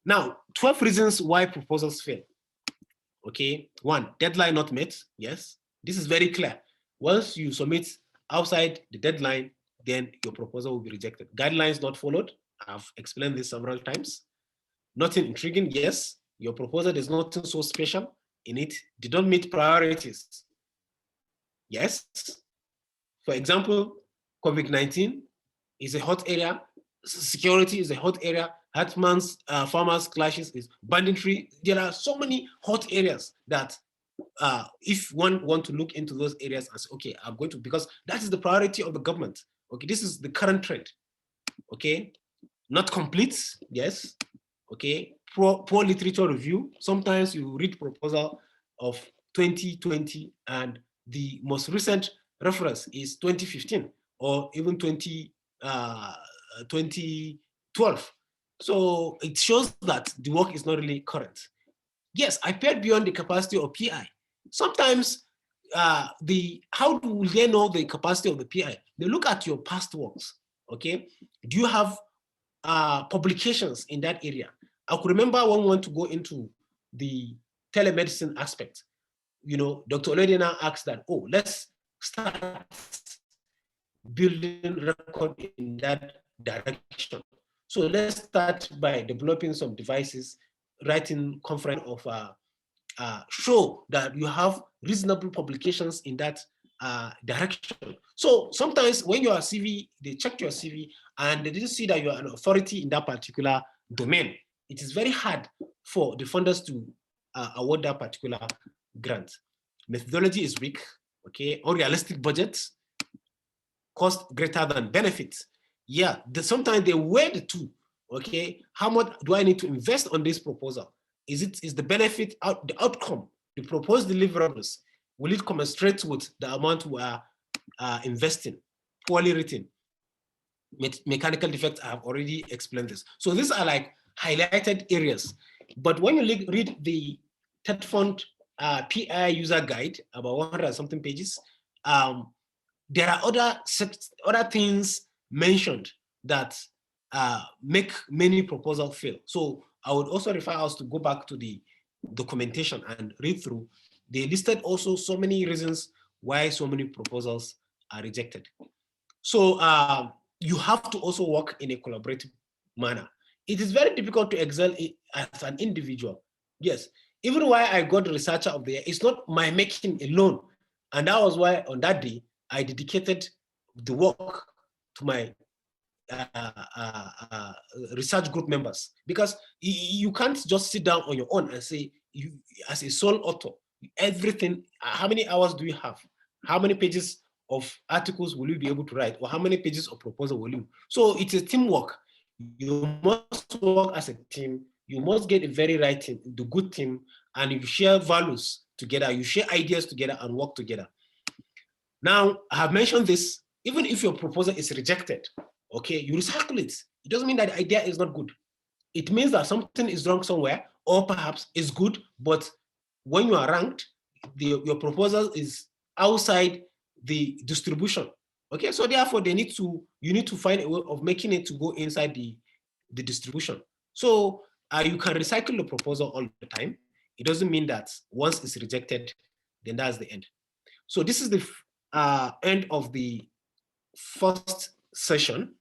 Now, 12 reasons why proposals fail. Okay, 1, deadline not met. Yes, this is very clear. Once you submit outside the deadline, then your proposal will be rejected. Guidelines not followed. I've explained this several times. Nothing intriguing. Yes, your proposal is nothing so special in it. Did not meet priorities. Yes. For example, COVID-19 is a hot area. Security is a hot area. Hatman's farmers clashes is banditry. There are so many hot areas that if one want to look into those areas and say, okay, I'm going to, because that is the priority of the government. Okay, this is the current trend. Okay, not complete, yes. Okay, poor literature review. Sometimes you read proposal of 2020 and the most recent reference is 2015 or even 2012. So it shows that the work is not really current. Yes, I paid beyond the capacity of PI. Sometimes how do they know the capacity of the PI? They look at your past works, okay? Do you have publications in that area? I could remember when we want to go into the telemedicine aspect, you know, Dr. Oloyedena asked that, oh, let's start building record in that direction. So let's start by developing some devices, writing conference of show that you have reasonable publications in that direction. So sometimes when you are CV, they check your CV and they didn't see that you are an authority in that particular domain. It is very hard for the funders to award that particular grant. Methodology is weak, okay? Unrealistic budgets, cost greater than benefits. Yeah, sometimes they weigh the two, okay? How much do I need to invest on this proposal? is the benefit, the outcome, the proposed deliverables, will it commensurate with the amount we are investing? Poorly written, mechanical defects, I have already explained this. So these are like highlighted areas. But when you read the TED Fund PI user guide, about 100 and something pages, there are other things mentioned that make many proposals fail. So I would also refer us to go back to the documentation and read through. They listed also so many reasons why so many proposals are rejected. So you have to also work in a collaborative manner. It is very difficult to excel as an individual. Yes, even why I got researcher of the year, it's not my making alone. And that was why on that day, I dedicated the work to my research group members, because you can't just sit down on your own and say, you as a sole author, everything, how many hours do you have? How many pages of articles will you be able to write? Or how many pages of proposal will you? So it's a teamwork. You must work as a team. You must get a very right team, the good team, and you share values together, you share ideas together and work together. Now, I have mentioned this, even if your proposal is rejected, okay, you recycle it. It doesn't mean that the idea is not good. It means that something is wrong somewhere, or perhaps it's good, but when you are ranked, your proposal is outside the distribution. Okay, so therefore you need to find a way of making it to go inside the distribution. So you can recycle the proposal all the time. It doesn't mean that once it's rejected, then that's the end. So this is the end of the first session.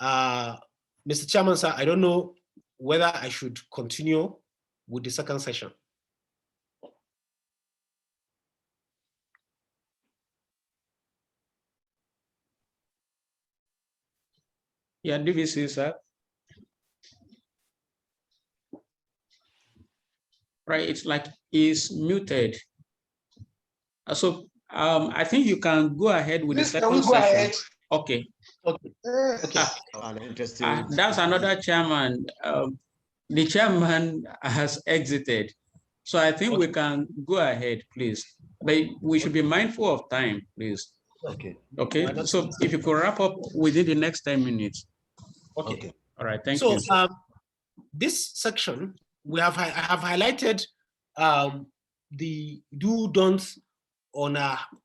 Mr. Chairman, sir, I don't know whether I should continue with the second session. Yeah, DVC, sir. Right, it's like it's muted. So I think you can go ahead with the second session. Okay. Okay. That's another chairman. The chairman has exited. So I think we can go ahead, please. But we should be mindful of time, please. Okay. Okay. So if you could wrap up within the next 10 minutes. Okay. All right. Thank you. So this section, I have highlighted the do-don'ts on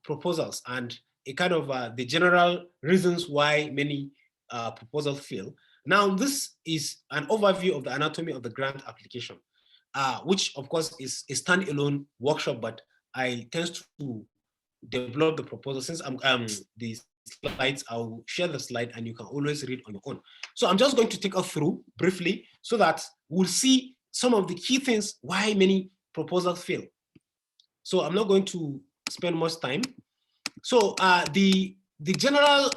proposals and a kind of the general reasons why many proposals fail. Now, this is an overview of the anatomy of the grant application, which of course is a standalone workshop, but I tend to develop the proposal. Since I'm the slides, I'll share the slide and you can always read on your own. So I'm just going to take us through briefly so that we'll see some of the key things why many proposals fail. So I'm not going to spend much time. So the general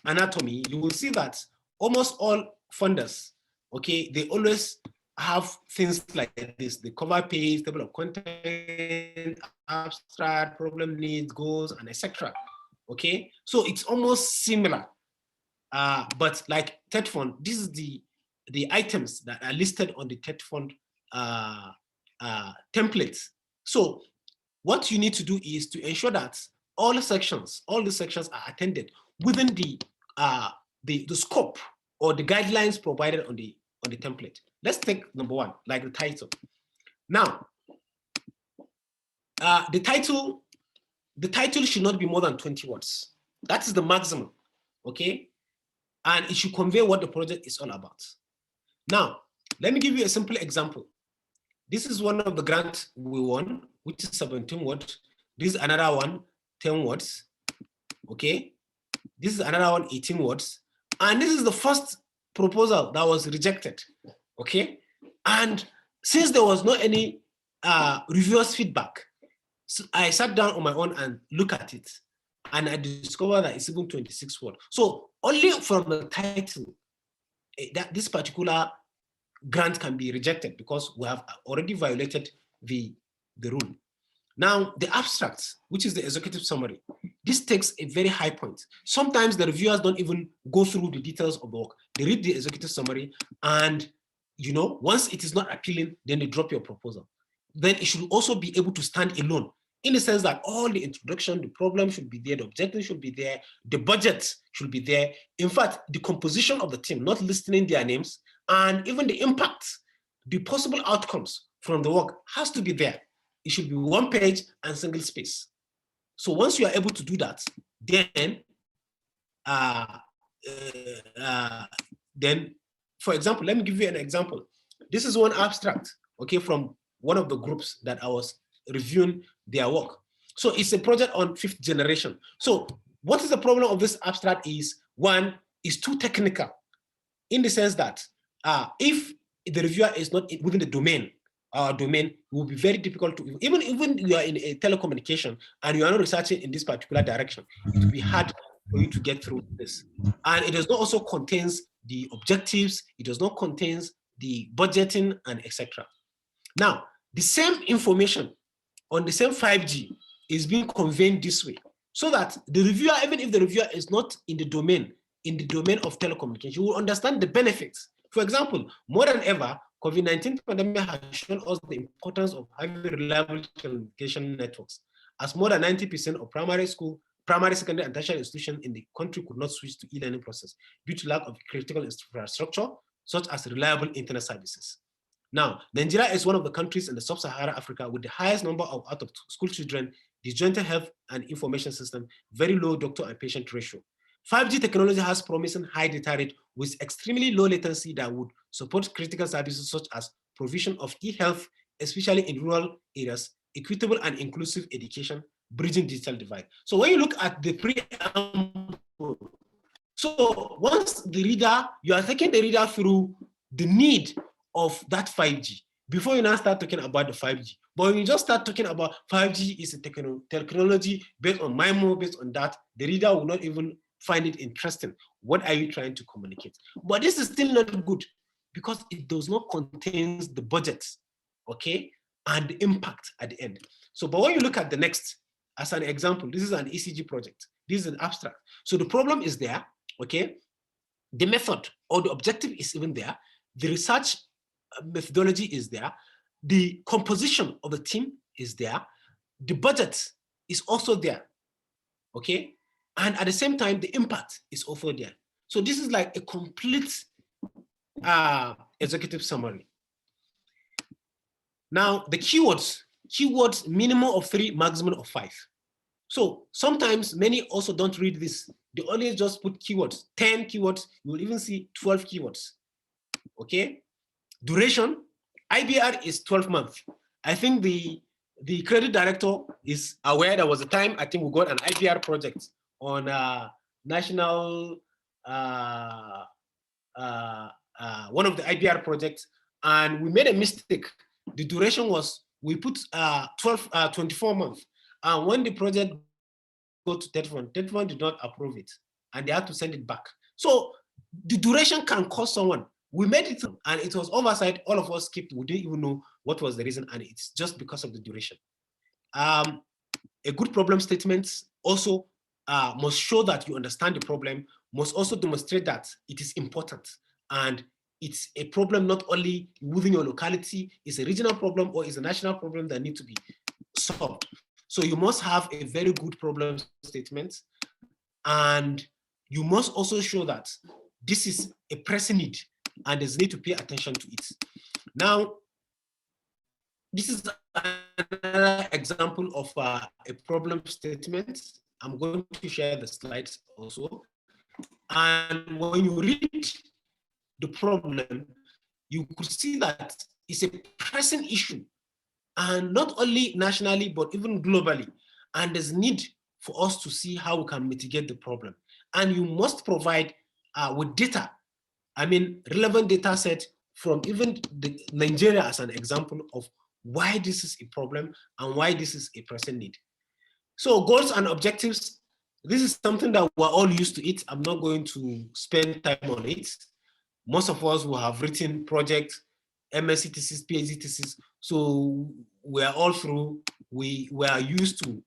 anatomy, you will see that almost all funders, okay, they always have things like this: the cover page, table of content, abstract, problem needs, goals, and etc. Okay, so it's almost similar, but like TED Fund, this is the items that are listed on the TED Fund templates. So what you need to do is to ensure that all the sections are attended within the scope or the guidelines provided on the template. Let's take number one, like the title. Now, the title should not be more than 20 words. That is the maximum, okay? And it should convey what the project is all about. Now, let me give you a simple example. This is one of the grants we won, which is 17 words. This is another one, 10 words, okay? This is another one, 18 words. And this is the first proposal that was rejected, okay? And since there was not any reviewers' feedback, so I sat down on my own and looked at it, and I discovered that it's even 26 words. So only from the title, that this particular grant can be rejected because we have already violated the rule. Now, the abstract, which is the executive summary, this takes a very high point. Sometimes the reviewers don't even go through the details of the work. They read the executive summary and you know, once it is not appealing, then they drop your proposal. Then it should also be able to stand alone, in the sense that all the introduction, the problem should be there, the objective should be there, the budget should be there. In fact, the composition of the team, not listing their names, and even the impact, the possible outcomes from the work has to be there. It should be one page and single space. So once you are able to do that, then, for example, let me give you an example. This is one abstract, okay, from one of the groups that I was reviewing their work. So it's a project on 5th generation. So what is the problem of this abstract is, one, is too technical, in the sense that if the reviewer is not within the domain, our domain, it will be very difficult to, even you are in a telecommunication and you are not researching in this particular direction, it will be hard for you to get through this. And it does not also contains the objectives, it does not contains the budgeting and etc. Now, the same information on the same 5G is being conveyed this way, so that the reviewer, even if the reviewer is not in the domain of telecommunication, you will understand the benefits. For example, more than ever, COVID-19 pandemic has shown us the importance of having reliable communication networks, as more than 90% of primary, secondary, and tertiary institutions in the country could not switch to e-learning process due to lack of critical infrastructure, such as reliable internet services. Now, Nigeria is one of the countries in the sub-Saharan Africa with the highest number of out-of-school children, disjointed health and information system, very low doctor and patient ratio. 5G technology has promising high data rate with extremely low latency that would support critical services such as provision of e-health, especially in rural areas, equitable and inclusive education, bridging digital divide. So when you look at the preamble, so once the reader, you are taking the reader through the need of that 5G before you now start talking about the 5G. But when you just start talking about 5G is a technology based on MIMO, based on that, the reader will not even find it interesting. What are you trying to communicate? But this is still not good because it does not contain the budget, okay, and the impact at the end. So, but when you look at the next, as an example, this is an ECG project. This is an abstract. So the problem is there, okay? The method or the objective is even there. The research methodology is there. The composition of the team is there. The budget is also there, okay? And at the same time, the impact is also there. So this is like a complete executive summary. Now, the keywords minimum of 3, maximum of 5. So sometimes many also don't read this. They only just put keywords, 10 keywords, you will even see 12 keywords, okay? Duration, IBR is 12 months. I think the credit director is aware there was a time, I think we got an IBR project on national, one of the IBR projects, and we made a mistake. The duration was, we put 24 months. And when the project go to TED1 did not approve it, and they had to send it back. So the duration can cost someone. We made it, and it was oversight. All of us skipped. We didn't even know what was the reason, and it's just because of the duration. A good problem statement also must show that you understand the problem, must also demonstrate that it is important, and it's a problem not only within your locality, it's a regional problem or it's a national problem that needs to be solved. So you must have a very good problem statement, and you must also show that this is a pressing need and there's need to pay attention to it. Now, this is another example of a problem statement. I'm going to share the slides also. And when you read the problem, you could see that it's a pressing issue, and not only nationally, but even globally. And there's need for us to see how we can mitigate the problem. And you must provide with data, I mean, relevant data set from even Nigeria as an example of why this is a problem and why this is a pressing need. So goals and objectives, this is something that we're all used to it. I'm not going to spend time on it. Most of us will have written projects, MSc thesis, PhD thesis, so we are all through, we are used to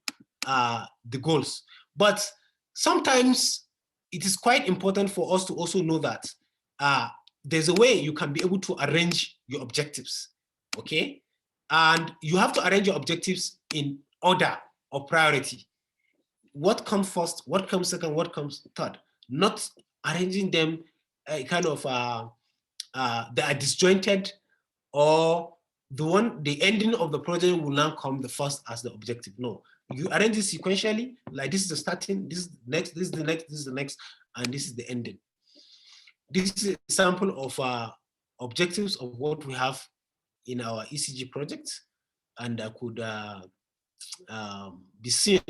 the goals. But sometimes it is quite important for us to also know that there's a way you can be able to arrange your objectives, okay? And you have to arrange your objectives in order of priority. What comes first, what comes second, what comes third, not arranging them kind of, they are disjointed, or the ending of the project will now come the first as the objective. No, you arrange it sequentially, like this is the starting, this is the next, this is the next, this is the next, and this is the ending. This is a sample of objectives of what we have in our ECG project, and I could be seen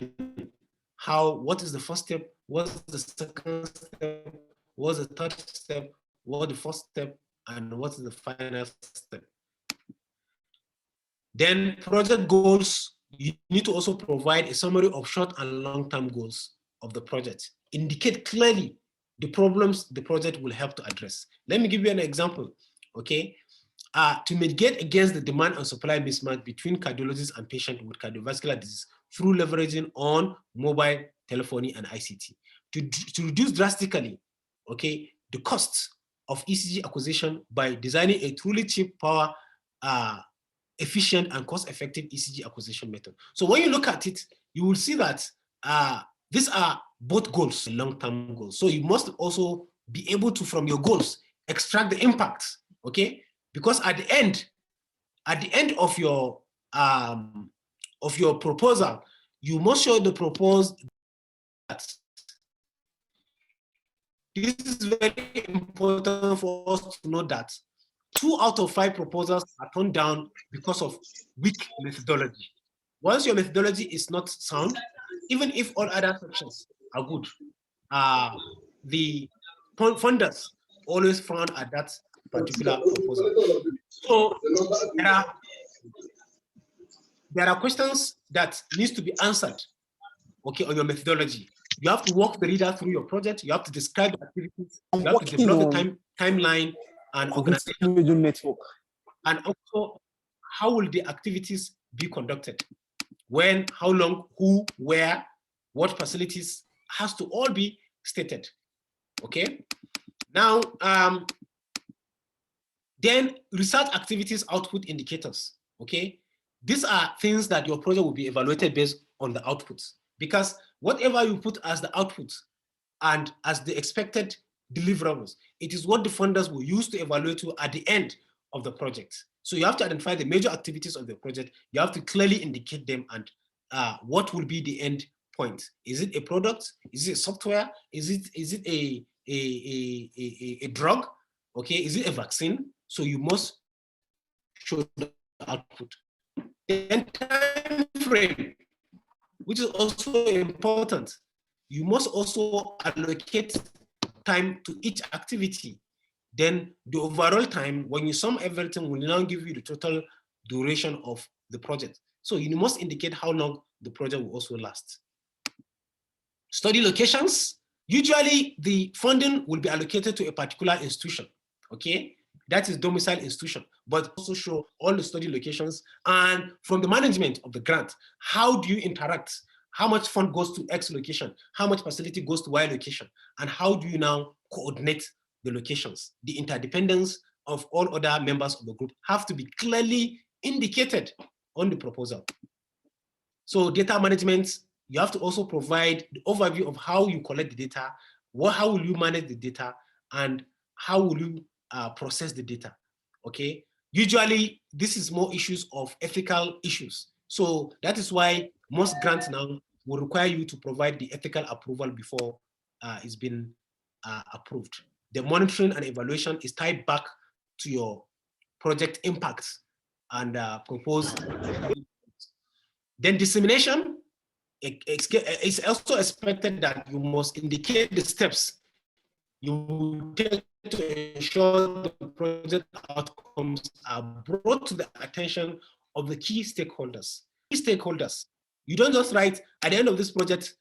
what is the first step, what's the second step, what's the third step, what's the fourth step, and what is the final step. Then project goals, you need to also provide a summary of short and long-term goals of the project. Indicate clearly the problems the project will help to address. Let me give you an example, okay? To mitigate against the demand and supply mismatch between cardiologists and patients with cardiovascular disease through leveraging on mobile telephony and ICT. To reduce drastically, okay, the costs of ECG acquisition by designing a truly cheap, power efficient and cost-effective ECG acquisition method. So when you look at it, you will see that these are both goals, long-term goals. So you must also be able to, from your goals, extract the impact, okay? Because at the end of your proposal, you must show the proposed that this is very important for us to know that 2 out of 5 proposals are turned down because of weak methodology. Once your methodology is not sound, even if all other sections are good, the funders always frown at that particular proposal. So there are questions that needs to be answered, okay, on your methodology. You have to walk the reader through your project. You have to describe the activities. You have to develop the timeline and organization network. And also, how will the activities be conducted? When, how long, who, where, what facilities, has to all be stated, okay? Now, then research activities output indicators, okay? These are things that your project will be evaluated based on the outputs, because whatever you put as the output and as the expected deliverables, it is what the funders will use to evaluate you at the end of the project. So you have to identify the major activities of the project. You have to clearly indicate them and what will be the end point. Is it a product? Is it software? Is it a drug? Okay, is it a vaccine? So you must show the output. Then time frame, which is also important. You must also allocate time to each activity. Then the overall time, when you sum everything, will now give you the total duration of the project. So you must indicate how long the project will also last. Study locations. Usually the funding will be allocated to a particular institution, okay? That is domicile institution, but also show all the study locations, and from the management of the grant, how do you interact? How much fund goes to X location? How much facility goes to Y location? And how do you now coordinate the locations? The interdependence of all other members of the group have to be clearly indicated on the proposal. So data management, you have to also provide the overview of how you collect the data, how will you manage the data, and how will you process the data, okay? Usually, this is more issues of ethical issues. So that is why most grants now will require you to provide the ethical approval before it's been approved. The monitoring and evaluation is tied back to your project impacts and proposed. Then dissemination, it's also expected that you must indicate the steps you take to ensure the project outcomes are brought to the attention of the key stakeholders. You don't just write, at the end of this project,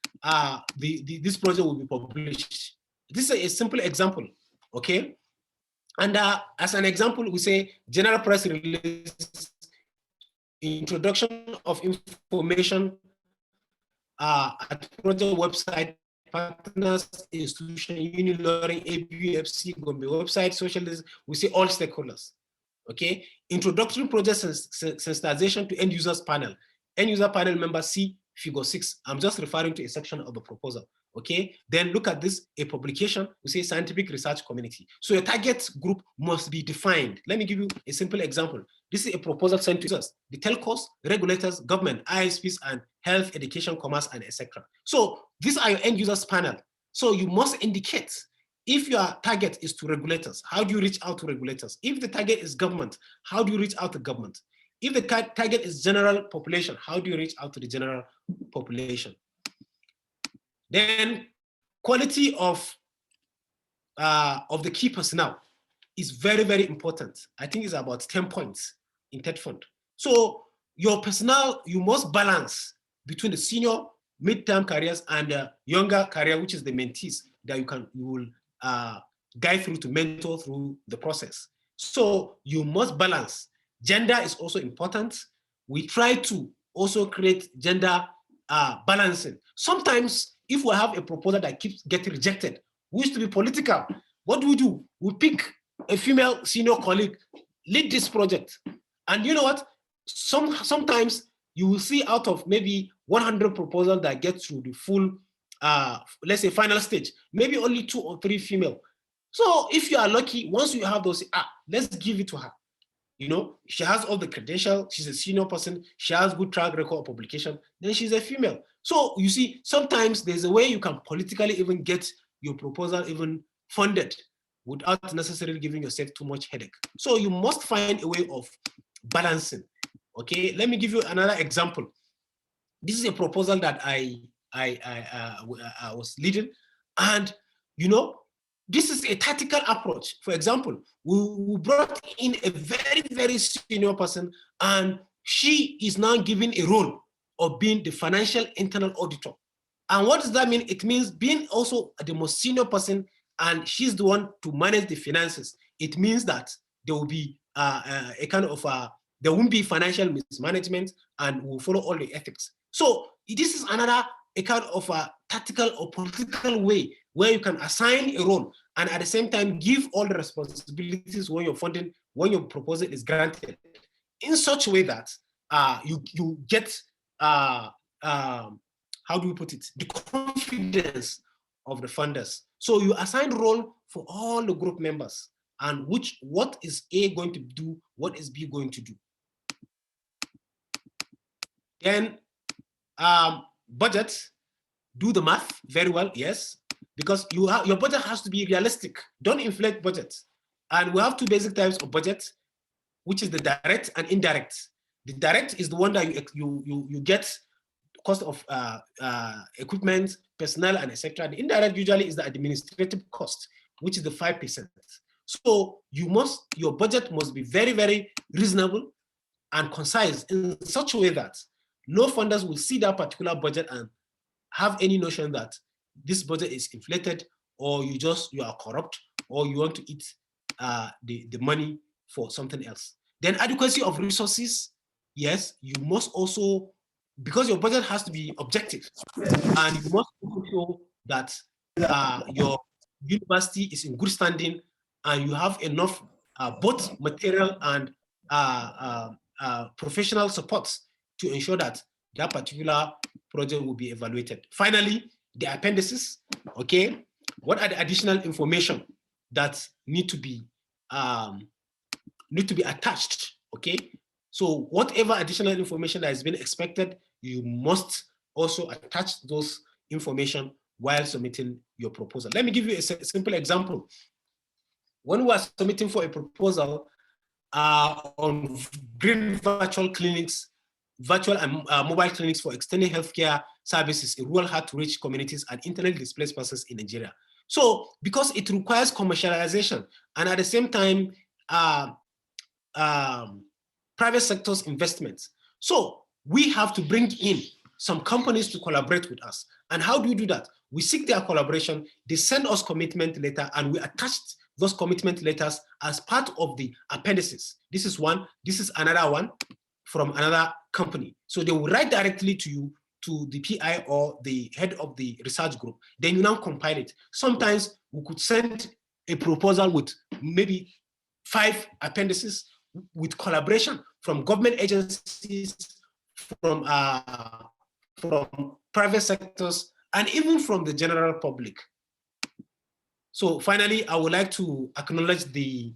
this project will be published. This is a simple example, okay? And as an example, we say general press release, introduction of information at project website partners, institution, Ilorin, ABUFC, Gombe website, socialism, we see all stakeholders. Okay, introductory project sensitization to end users panel. End user panel member C, figure 6. I'm just referring to a section of the proposal. Okay, then look at this, a publication, we say scientific research community. So a target group must be defined. Let me give you a simple example. This is a proposal sent to users, the telcos, regulators, government, ISPs, and health, education, commerce, and etc. So these are your end users panel. So you must indicate if your target is to regulators, how do you reach out to regulators? If the target is government, how do you reach out to government? If the target is general population, how do you reach out to the general population? Then quality of the key personnel is very, very important. I think it's about 10 points in TED Fund. So your personnel, you must balance between the senior, mid-term careers and the younger career, which is the mentees that you will guide through to mentor through the process. So you must balance. Gender is also important. We try to also create gender balancing. Sometimes if we have a proposal that keeps getting rejected, we used to be political. What do? We pick a female senior colleague, lead this project. And you know what? Sometimes you will see out of maybe 100 proposals that get through the full, let's say final stage, maybe only 2 or 3 female. So if you are lucky, once you have those, let's give it to her. You know, she has all the credentials, she's a senior person, she has good track record of publication, then she's a female. So you see, sometimes there's a way you can politically even get your proposal even funded without necessarily giving yourself too much headache. So you must find a way of balancing. Okay, let me give you another example. This is a proposal that I was leading, and you know, this is a tactical approach. For example, we brought in a very, very senior person, and she is now given a role of being the financial internal auditor. And what does that mean? It means being also the most senior person, and she's the one to manage the finances. It means that there will be a kind of there won't be financial mismanagement, and we'll follow all the ethics. So this is another a kind of a tactical or political way where you can assign a role and at the same time give all the responsibilities when you're funding, when your proposal is granted, in such a way that you get, how do we put it, the confidence of the funders. So you assign role for all the group members, and what is A going to do, what is B going to do. Then budget, do the math very well, yes, because your budget has to be realistic. Don't inflate budget. And we have 2 basic types of budget, which is the direct and indirect. The direct is the one that you get cost of equipment, personnel, and etc. The indirect usually is the administrative cost, which is the 5%. So your budget must be very, very reasonable and concise in such a way that no funders will see that particular budget and have any notion that this budget is inflated, or you are corrupt, or you want to eat the money for something else. Then adequacy of resources. Yes, you must also, because your budget has to be objective, and you must also show that your university is in good standing and you have enough both material and professional support to ensure that that particular project will be evaluated. Finally, the appendices, okay? What are the additional information that need to be attached, okay? So whatever additional information that has been expected, you must also attach those information while submitting your proposal. Let me give you a simple example. When we are submitting for a proposal on green virtual clinics, virtual and mobile clinics for extending healthcare services in rural hard-to-reach communities and internally displaced persons in Nigeria. So, because it requires commercialization and at the same time, private sector's investments. So, we have to bring in some companies to collaborate with us. And how do we do that? We seek their collaboration, they send us commitment letter, and we attach those commitment letters as part of the appendices. This is one, this is another one from another company. So they will write directly to you to the PI or the head of the research group. Then you now compile it. Sometimes we could send a proposal with maybe 5 appendices with collaboration from government agencies, from private sectors, and even from the general public. So finally, I would like to acknowledge the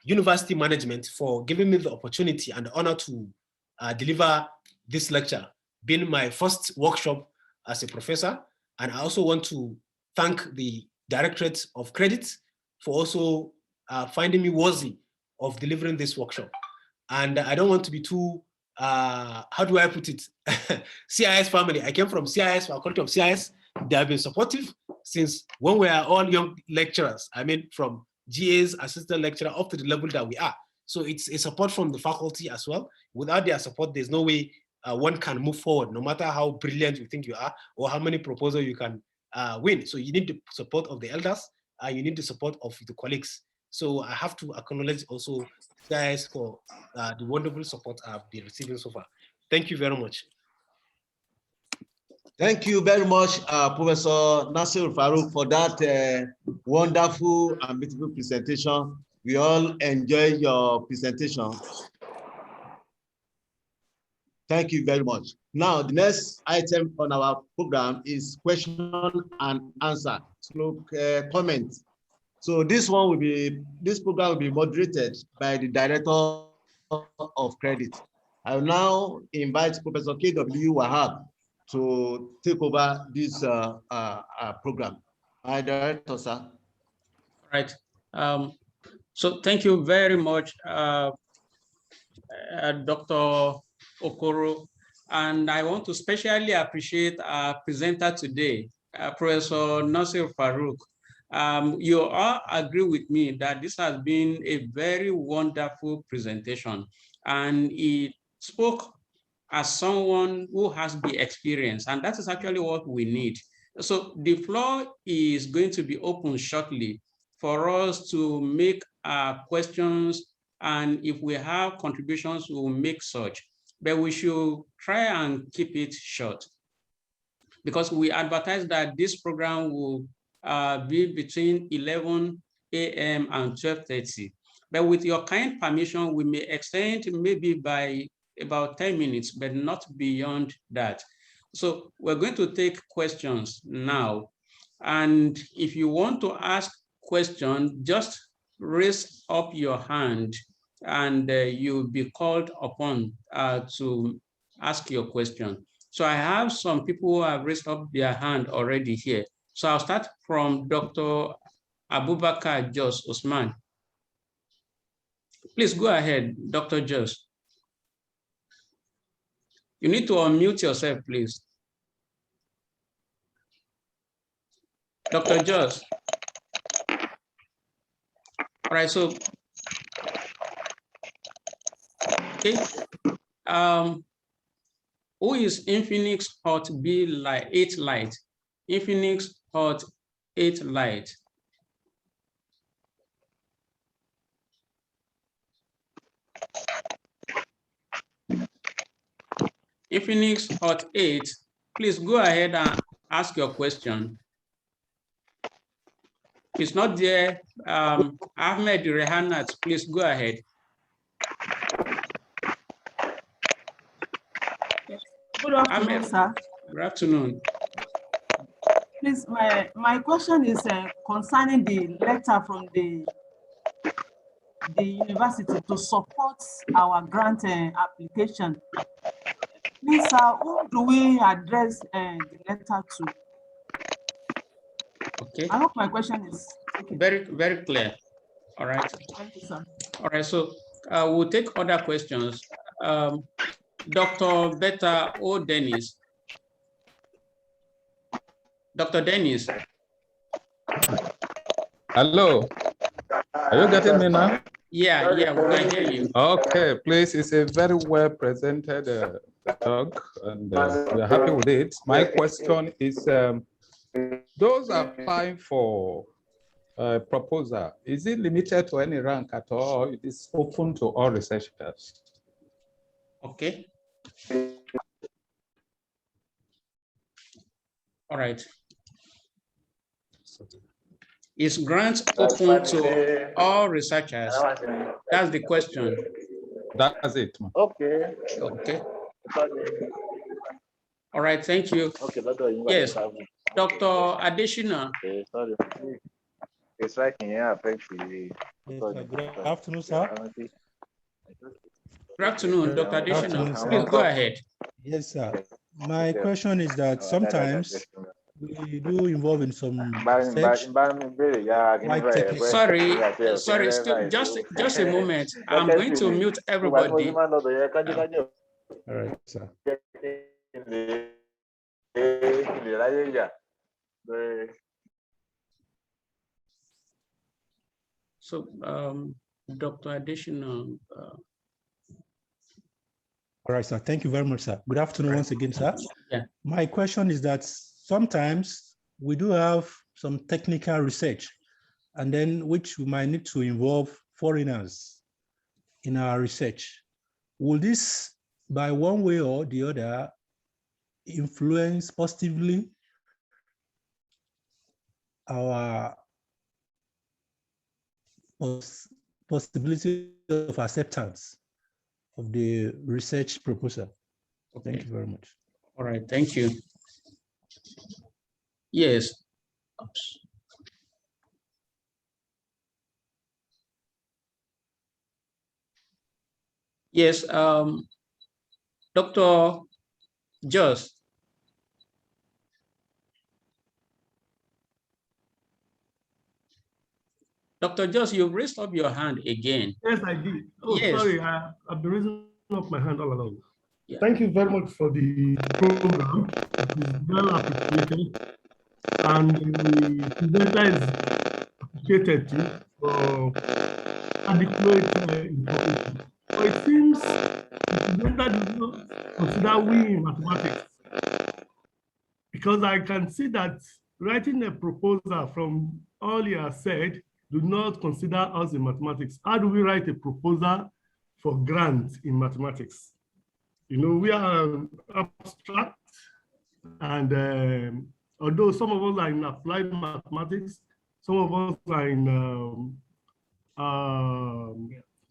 university management for giving me the opportunity and the honor to deliver this lecture, being my first workshop as a professor. And I also want to thank the Directorate of Credit for also finding me worthy of delivering this workshop. And I don't want to be too, how do I put it? CIS family, I came from CIS, faculty of CIS. They have been supportive since when we are all young lecturers. I mean, from GAs, assistant lecturer, up to the level that we are. So it's a support from the faculty as well. Without their support, there's no way one can move forward, no matter how brilliant you think you are or how many proposals you can win. So you need the support of the elders, you need the support of the colleagues. So I have to acknowledge also guys for the wonderful support I've been receiving so far. Thank you very much. Thank you very much, Professor Nasir Faruk, for that wonderful and beautiful presentation. We all enjoy your presentation. Thank you very much. Now, the next item on our program is question and answer. Look, comment. So this program will be moderated by the Director of Credit. I will now invite Professor K.W. Wahab to take over this program. Hi, Director, sir. All right. So thank you very much, Dr. Okoro. And I want to especially appreciate our presenter today, Professor Nasir Faruk. You all agree with me that this has been a very wonderful presentation, and it spoke as someone who has the experience, and that is actually what we need. So the floor is going to be open shortly for us to make questions, and if we have contributions, we will make such, but we should try and keep it short, because we advertise that this program will be between 11 a.m. and 12:30. But with your kind permission, we may extend maybe by about 10 minutes, but not beyond that. So we're going to take questions now. And if you want to ask questions, just raise up your hand and you'll be called upon to ask your question. So I have some people who have raised up their hand already here. So I'll start from Dr. Abubakar Jos Osman. Please go ahead, Dr. Jos. You need to unmute yourself, please. Dr. Jos. All right, so, okay. Who is Infinix Hot B8 Lite? Infinix Hot 8 Lite. Infinix Hot 8, please go ahead and ask your question. If it's not there, Ahmed Rehanat, please go ahead. Good afternoon, sir. Good afternoon. Please, my question is concerning the letter from the university to support our grant application. Please, sir, who do we address the letter to? Okay. I hope my question is okay. Very clear. All right. Thank you, sir. All right, so we'll take other questions. Dr. Betta O. Dennis. Dr. Dennis. Hello. Are you getting me now? Yeah, we can hear you. Okay, please, it's a very well presented talk, and we're happy with it. My question is, those applying for a proposal, is it limited to any rank at all, or it is open to all researchers? Okay. All right. Is grants open to all researchers? That's the question. That's it. Okay. Okay. All right, thank you. Okay, yes, Dr. Additional. Okay, sorry. It's like in here, actually. Good afternoon, sir. Good afternoon, Dr. Additional. Please go ahead. Yes, sir. My question is that sometimes we do involve in some research. Sorry, still just a moment. I'm going to mute everybody. All right, sir. So, Dr. Additional. All right, sir. Thank you very much, sir. Good afternoon once again, sir. Yeah. My question is that sometimes we do have some technical research, and then which we might need to involve foreigners in our research. Will this, by one way or the other, influence positively our possibility of acceptance of the research proposal? Okay. Thank you very much. All right, thank you. Yes. Oops. Yes, Dr. Joss. Dr. Joss, you've raised up your hand again. Yes, I did. Oh, yes. Sorry, I've been raising up my hand all along. Yeah. Thank you very much for the program. It is well appreciated. And the presenter is appreciated too for adequate information. But it seems the presenter does not consider we in mathematics. Because I can see that writing a proposal from all you have said do not consider us in mathematics. How do we write a proposal for grant in mathematics? You know, we are abstract, and although some of us are in applied mathematics, some of us are in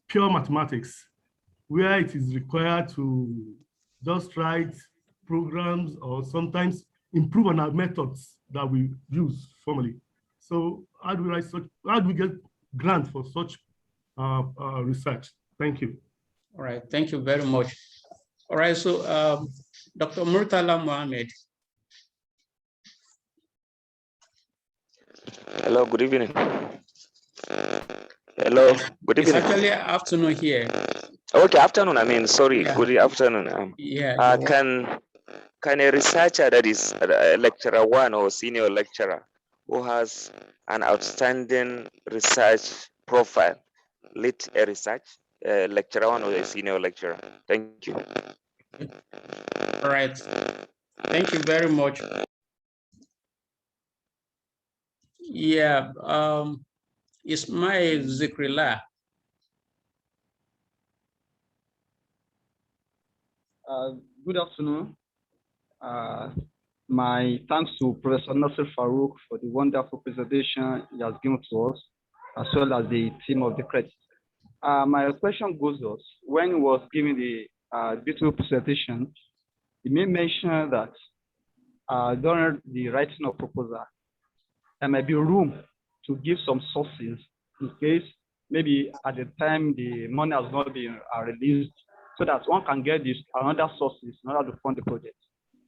pure mathematics, where it is required to just write programs or sometimes improve on our methods that we use formally. So how do we write such? How do we get grant for such research? Thank you. All right, thank you very much. All right, so Dr. Murtala Mohammed. Hello, good evening. Hello, good evening. It's actually afternoon here. Okay, afternoon. I mean, sorry, yeah. Good afternoon. Yeah. Can a researcher that is a lecturer one or senior lecturer who has an outstanding research profile lead a research lecturer one or a senior lecturer? Thank you. All right. Thank you very much. Yeah. Ismail Zikrila. Good afternoon. My thanks to Professor Nasir Faruk for the wonderful presentation he has given to us, as well as the team of the credit. My question goes thus: when he was giving the beautiful presentation, he made mention that during the writing of proposal, there might be room to give some sources in case maybe at the time the money has not been released, so that one can get this another sources in order to fund the project.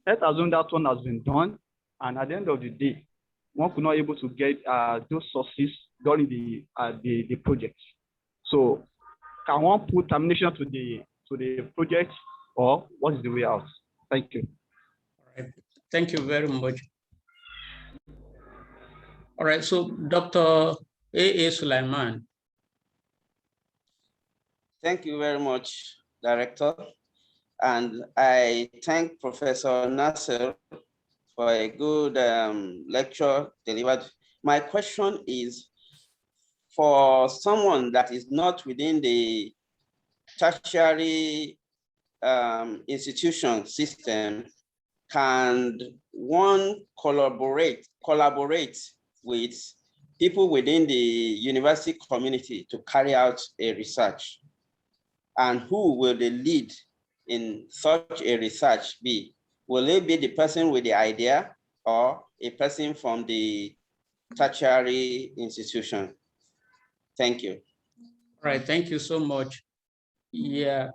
Let's assume that one has been done, and at the end of the day, one could not able to get those sources during the project. So, can one put termination to the project, or what is the way out? Thank you. All right. Thank you very much. All right. So, Dr. A.A. Sulaiman. Thank you very much, Director. And I thank Professor Nasir for a good lecture delivered. My question is, for someone that is not within the tertiary institution system, can one collaborate with people within the university community to carry out a research? And who will the lead in such a research be? Will it be the person with the idea or a person from the tertiary institution? Thank you. All right, thank you so much. Yeah,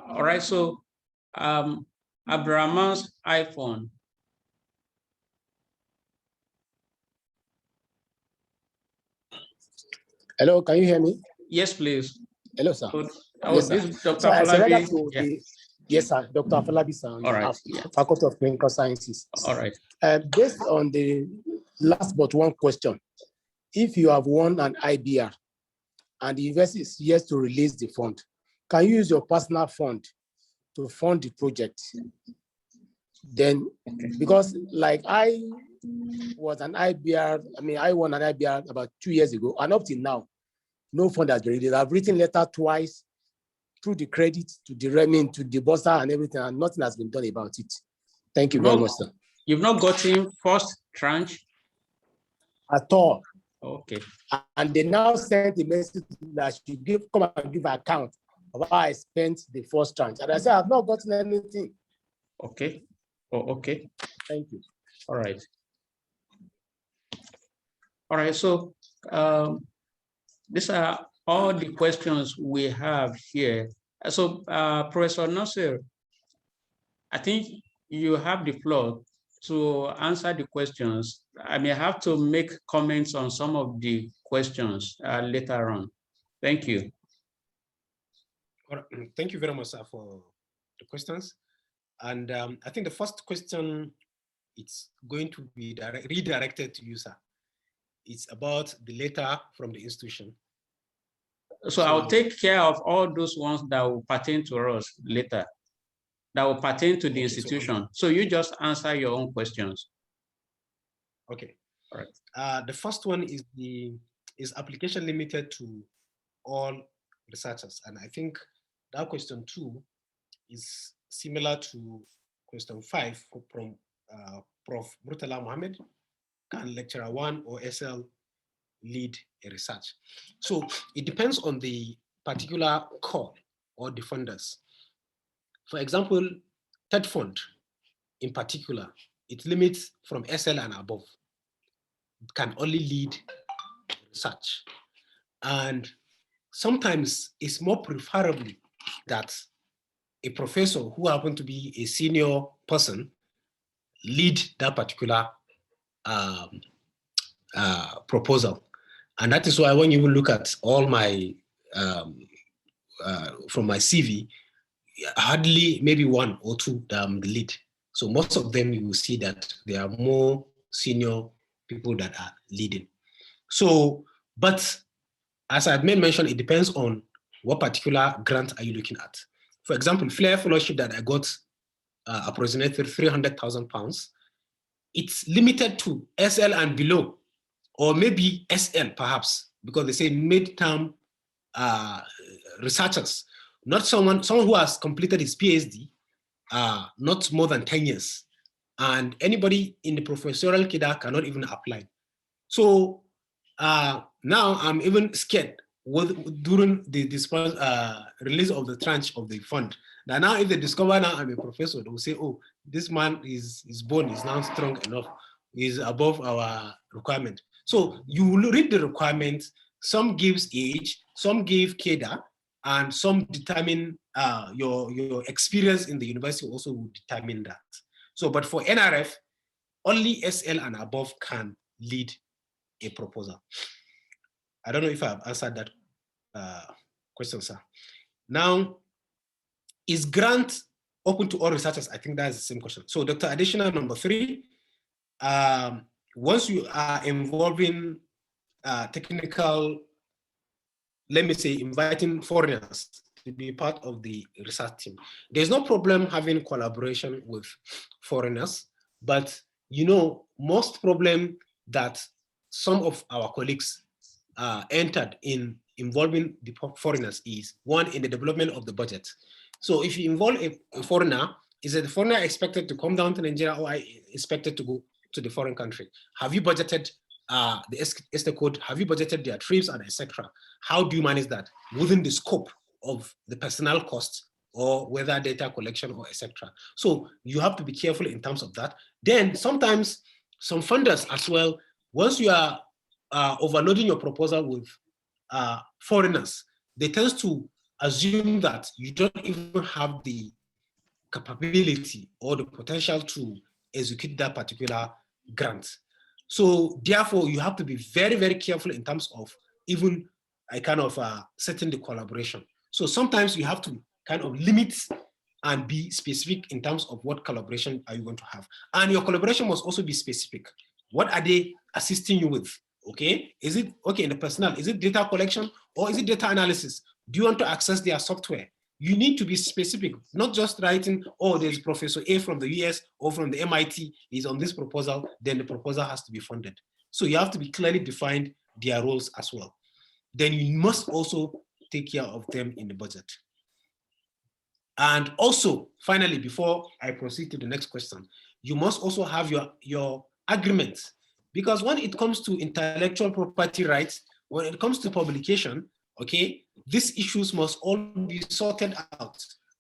all right, so Abraham's iPhone. Hello, can you hear me? Yes, please. Hello, sir. Yes, this is Dr. So Afolabi. yeah. Yes, sir. Dr. Afolabi, sir. All right. Yeah. Faculty of Clinical Sciences. All right. Based on the last but one question, if you have won an IBR and the university is yet to release the fund, can you use your personal fund to fund the project? Then, because like I was an IBR, I won an IBR about 2 years ago, and up till now, no fund has been released. I've written letter twice through the credit to the Remin, to the bursar and everything, and nothing has been done about it. Thank you very much, sir. You've not gotten first tranche? At all. Okay. And they now sent a message that you come and give an account of how I spent the first tranche. And I said, I've not gotten anything. Okay. Oh, okay. Thank you. All right. All right, so these are all the questions we have here. So Professor Nasir, I think you have the floor to answer the questions. I may have to make comments on some of the questions later on. Thank you. All right. Thank you very much, sir, for the questions. And I think the first question, it's going to be redirected to you, sir. It's about the letter from the institution. So I'll take care of all those ones that will pertain to us later, that will pertain to the institution. So you just answer your own questions. Okay. All right. The first one is application limited to all researchers? And I think that question 2 is similar to question 5 from Prof. Murtala Mohammed. Can lecturer 1 or SL lead a research? So it depends on the particular call or the funders. For example, TED Fund in particular, it limits from SL and above. It can only lead research. And sometimes it's more preferable that a professor who happen to be a senior person lead that particular proposal. And that is why when you look at all my, from my CV, hardly maybe 1 or 2 the lead. So most of them you will see that there are more senior people that are leading. So, but as I mentioned, it depends on what particular grant are you looking at. For example, Flair Fellowship that I got approximately £300,000, it's limited to SL and below, or maybe SL perhaps, because they say mid-term researchers, not someone who has completed his PhD, not more than 10 years. And anybody in the professorial cadre cannot even apply. So now I'm even scared during the release of the tranche of the fund. That now if they discover now I'm a professor, they will say, oh, this man his bone is now strong enough, is above our requirement. So you will read the requirements, some gives age, some give cadre, and some determine your experience in the university also will determine that. So, but for NRF, only SL and above can lead a proposal. I don't know if I've answered that question, sir. Now, is grant open to all researchers? I think that's the same question. So, Dr. Additional number 3, once you are involving technical, let me say, inviting foreigners to be part of the research team, there's no problem having collaboration with foreigners, but you know, most problem that some of our colleagues entered in involving the foreigners is, 1, in the development of the budget. So if you involve a foreigner Is the foreigner expected to come down to Nigeria or expected to go to the foreign country? Have you budgeted the ESTE code? Have you budgeted their trips and etc.? How do you manage that within the scope of the personnel costs or whether data collection or etc.? So you have to be careful in terms of that. Then sometimes some funders as well, once you are overloading your proposal with foreigners, they tend to assume that you don't even have the capability or the potential to execute that particular grant. So therefore, you have to be very, very careful in terms of even setting the collaboration. So sometimes you have to kind of limit and be specific in terms of what collaboration are you going to have. And your collaboration must also be specific. What are they assisting you with? Okay, is it, okay, in the personnel, is it data collection or is it data analysis? Do you want to access their software? You need to be specific, not just writing, oh, there's Professor A from the US or from the MIT is on this proposal, then the proposal has to be funded. So you have to be clearly defined their roles as well. Then you must also take care of them in the budget. And also, finally, before I proceed to the next question, you must also have your agreements, because when it comes to intellectual property rights, when it comes to publication, okay, these issues must all be sorted out.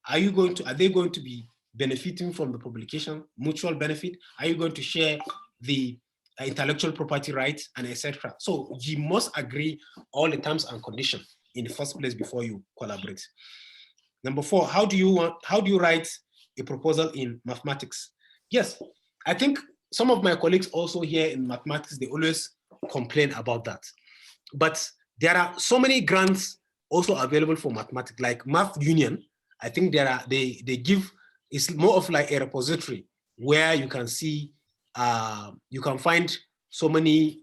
Are they going to be benefiting from the publication, mutual benefit? Are you going to share the intellectual property rights and etc.? So you must agree all the terms and conditions in the first place before you collaborate. Number 4, how do you write a proposal in mathematics? Yes, I think some of my colleagues also here in mathematics, they always complain about that. But there are so many grants also available for mathematics, like Math Union. I think they give, it's more of like a repository where you can see, you can find so many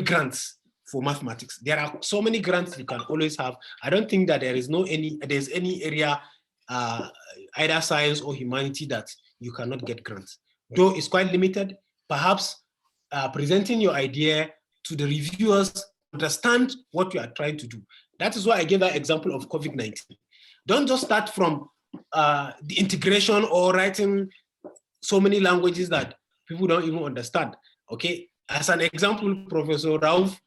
grants for mathematics. There are so many grants you can always have. I don't think that there's any area, either science or humanity, that you cannot get grants. Though it's quite limited, perhaps presenting your idea to the reviewers, understand what you are trying to do. That is why I gave that example of COVID-19. Don't just start from the integration or writing so many languages that people don't even understand, okay? As an example, Professor Rauf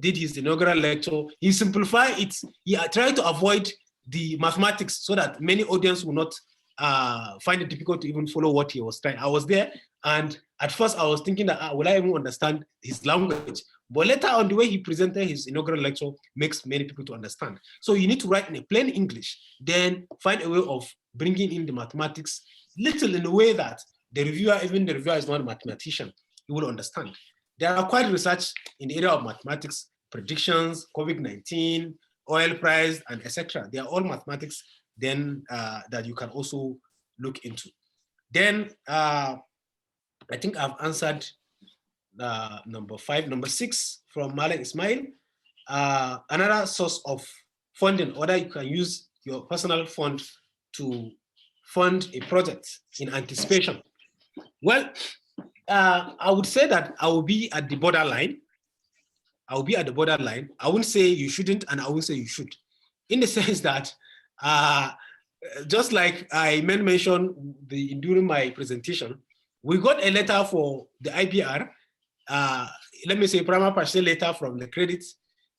did his inaugural lecture. He simplified it. He tried to avoid the mathematics so that many audience will not find it difficult to even follow what he was trying. I was there, and at first I was thinking that will I even understand his language? But later on, the way he presented his inaugural lecture makes many people to understand. So you need to write in a plain English, then find a way of bringing in the mathematics little in a way that the reviewer, even the reviewer is not a mathematician, he will understand. There are quite research in the area of mathematics, predictions, COVID-19, oil price, and etc. They are all mathematics then that you can also look into. Then I think I've answered number 5. Number 6 from Malik Ismail. Another source of funding, whether you can use your personal fund to fund a project in anticipation. Well, I would say that I will be at the borderline. I will be at the borderline. I wouldn't say you shouldn't, and I wouldn't say you should. In the sense that, just like I mentioned during my presentation, we got a letter for the IPR, let me say prima facie letter from the credits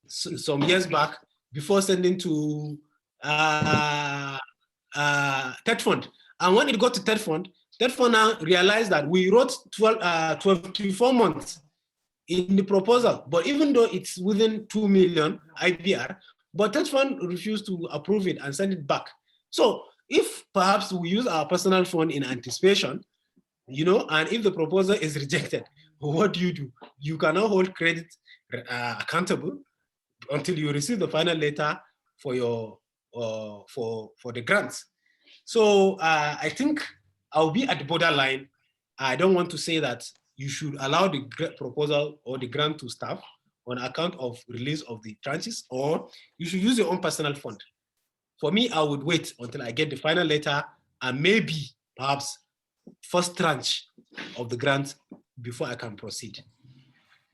some years back before sending to TED Fund. And when it got to TED Fund now realized that we wrote 24 months in the proposal, but even though it's within 2 million IPR, but TED Fund refused to approve it and send it back. So if perhaps we use our personal fund in anticipation, and if the proposal is rejected, what do? You cannot hold credit accountable until you receive the final letter for your for the grants. So I think I'll be at the borderline. I don't want to say that you should allow the proposal or the grant to stop on account of release of the tranches, or you should use your own personal fund. For me, I would wait until I get the final letter and maybe perhaps first tranche of the grant before I can proceed.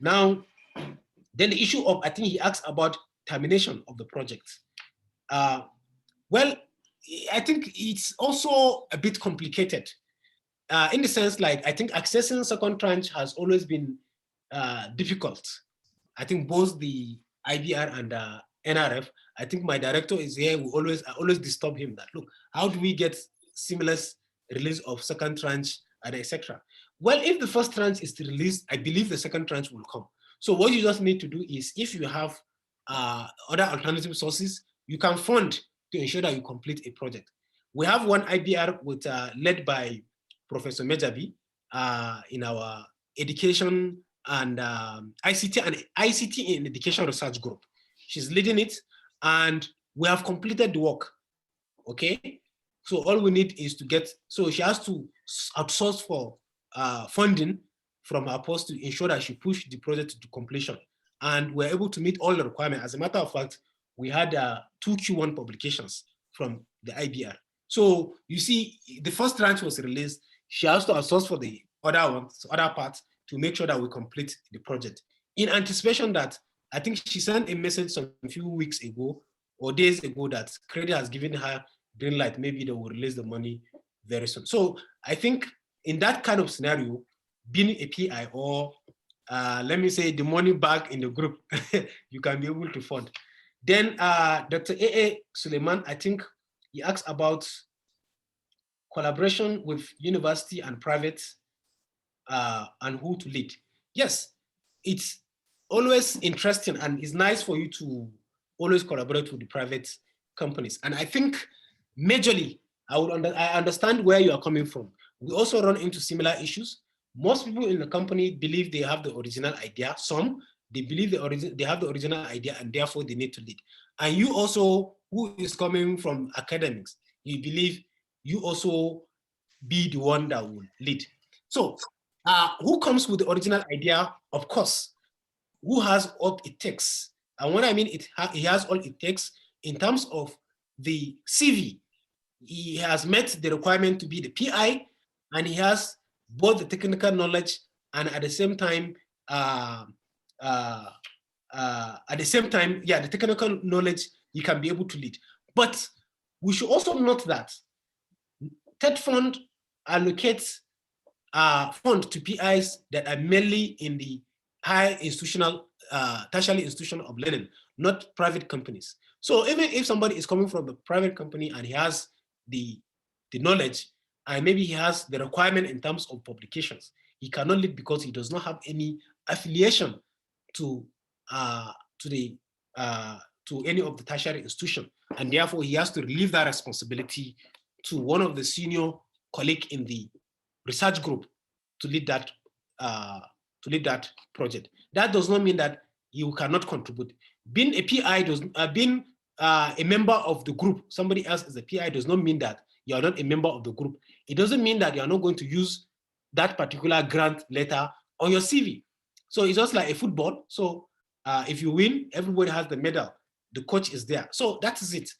Now, then the issue of, I think he asked about termination of the project. Well, I think it's also a bit complicated in the sense, like, I think accessing second tranche has always been difficult. I think both the IBR and NRF, I think my director is here, I always disturb him that, look, how do we get seamless release of second tranche and etc. Well, if the first tranche is to release, I believe the second tranche will come. So what you just need to do is, if you have other alternative sources, you can fund to ensure that you complete a project. We have one IBR with, led by Professor Mejabi in our education and ICT in education research group. She's leading it, and we have completed the work. Okay, so all we need is to get. So she has to outsource for funding from her post to ensure that she pushed the project to completion, and we're able to meet all the requirements. As a matter of fact, we had 2 Q1 publications from the IBR. So you see, the first tranche was released. She has to outsource for the other parts to make sure that we complete the project. In anticipation that, I think she sent a message a few weeks ago or days ago that Credit has given her green light, maybe they will release the money very soon. So I think in that kind of scenario, being a PI or let me say the money back in the group, you can be able to fund. Then Dr. A.A. Suleiman, I think he asked about collaboration with university and private and who to lead. Yes, it's always interesting and it's nice for you to always collaborate with the private companies. And I think majorly, I understand where you are coming from. We also run into similar issues. Most people in the company believe they have the original idea. Some, they believe they have the original idea and therefore they need to lead. And you also, who is coming from academics, you believe you also be the one that will lead. So who comes with the original idea? Of course, who has all it takes. And when I mean he has all it takes in terms of the CV, he has met the requirement to be the PI, and he has both the technical knowledge and at the same time, the technical knowledge, you can be able to lead. But we should also note that TED Fund allocates fund to PIs that are mainly in the high institutional, tertiary institution of learning, not private companies. So even if somebody is coming from a private company and he has the knowledge, and maybe he has the requirement in terms of publications, he cannot lead because he does not have any affiliation to any of the tertiary institution, and therefore he has to relieve that responsibility to one of the senior colleagues in the research group to lead that project. That does not mean that you cannot contribute. Being a PI being a member of the group, somebody else is a PI, does not mean that you are not a member of the group. It doesn't mean that you are not going to use that particular grant letter on your CV. So it's just like a football. So if you win, everybody has the medal. The coach is there. So that is it.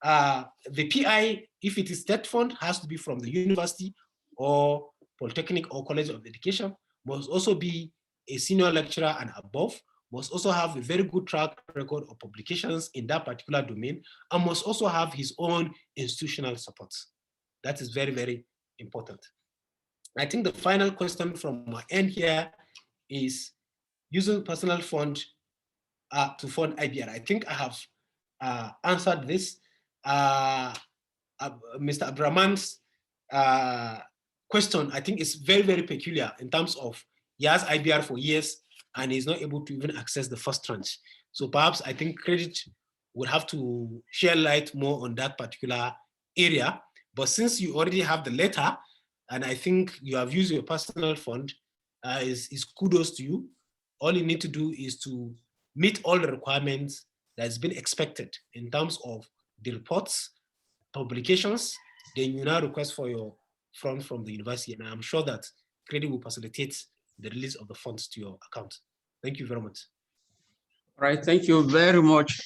The PI, if it is state fund, has to be from the university or polytechnic or college of education, must also be a senior lecturer and above, must also have a very good track record of publications in that particular domain, and must also have his own institutional support. That is very, very important. I think the final question from my end here is using personal fund to fund IBR. I think I have answered this. Mr. Abdraman's question, I think, is very, very peculiar in terms of he has IBR for years and he's not able to even access the first tranche. So perhaps I think Credit would have to share light more on that particular area. But since you already have the letter, and I think you have used your personal fund, is kudos to you. All you need to do is to meet all the requirements that's been expected in terms of the reports, publications, then you now request for your fund from the university. And I'm sure that Credit will facilitate the release of the funds to your account. Thank you very much. All right, thank you very much,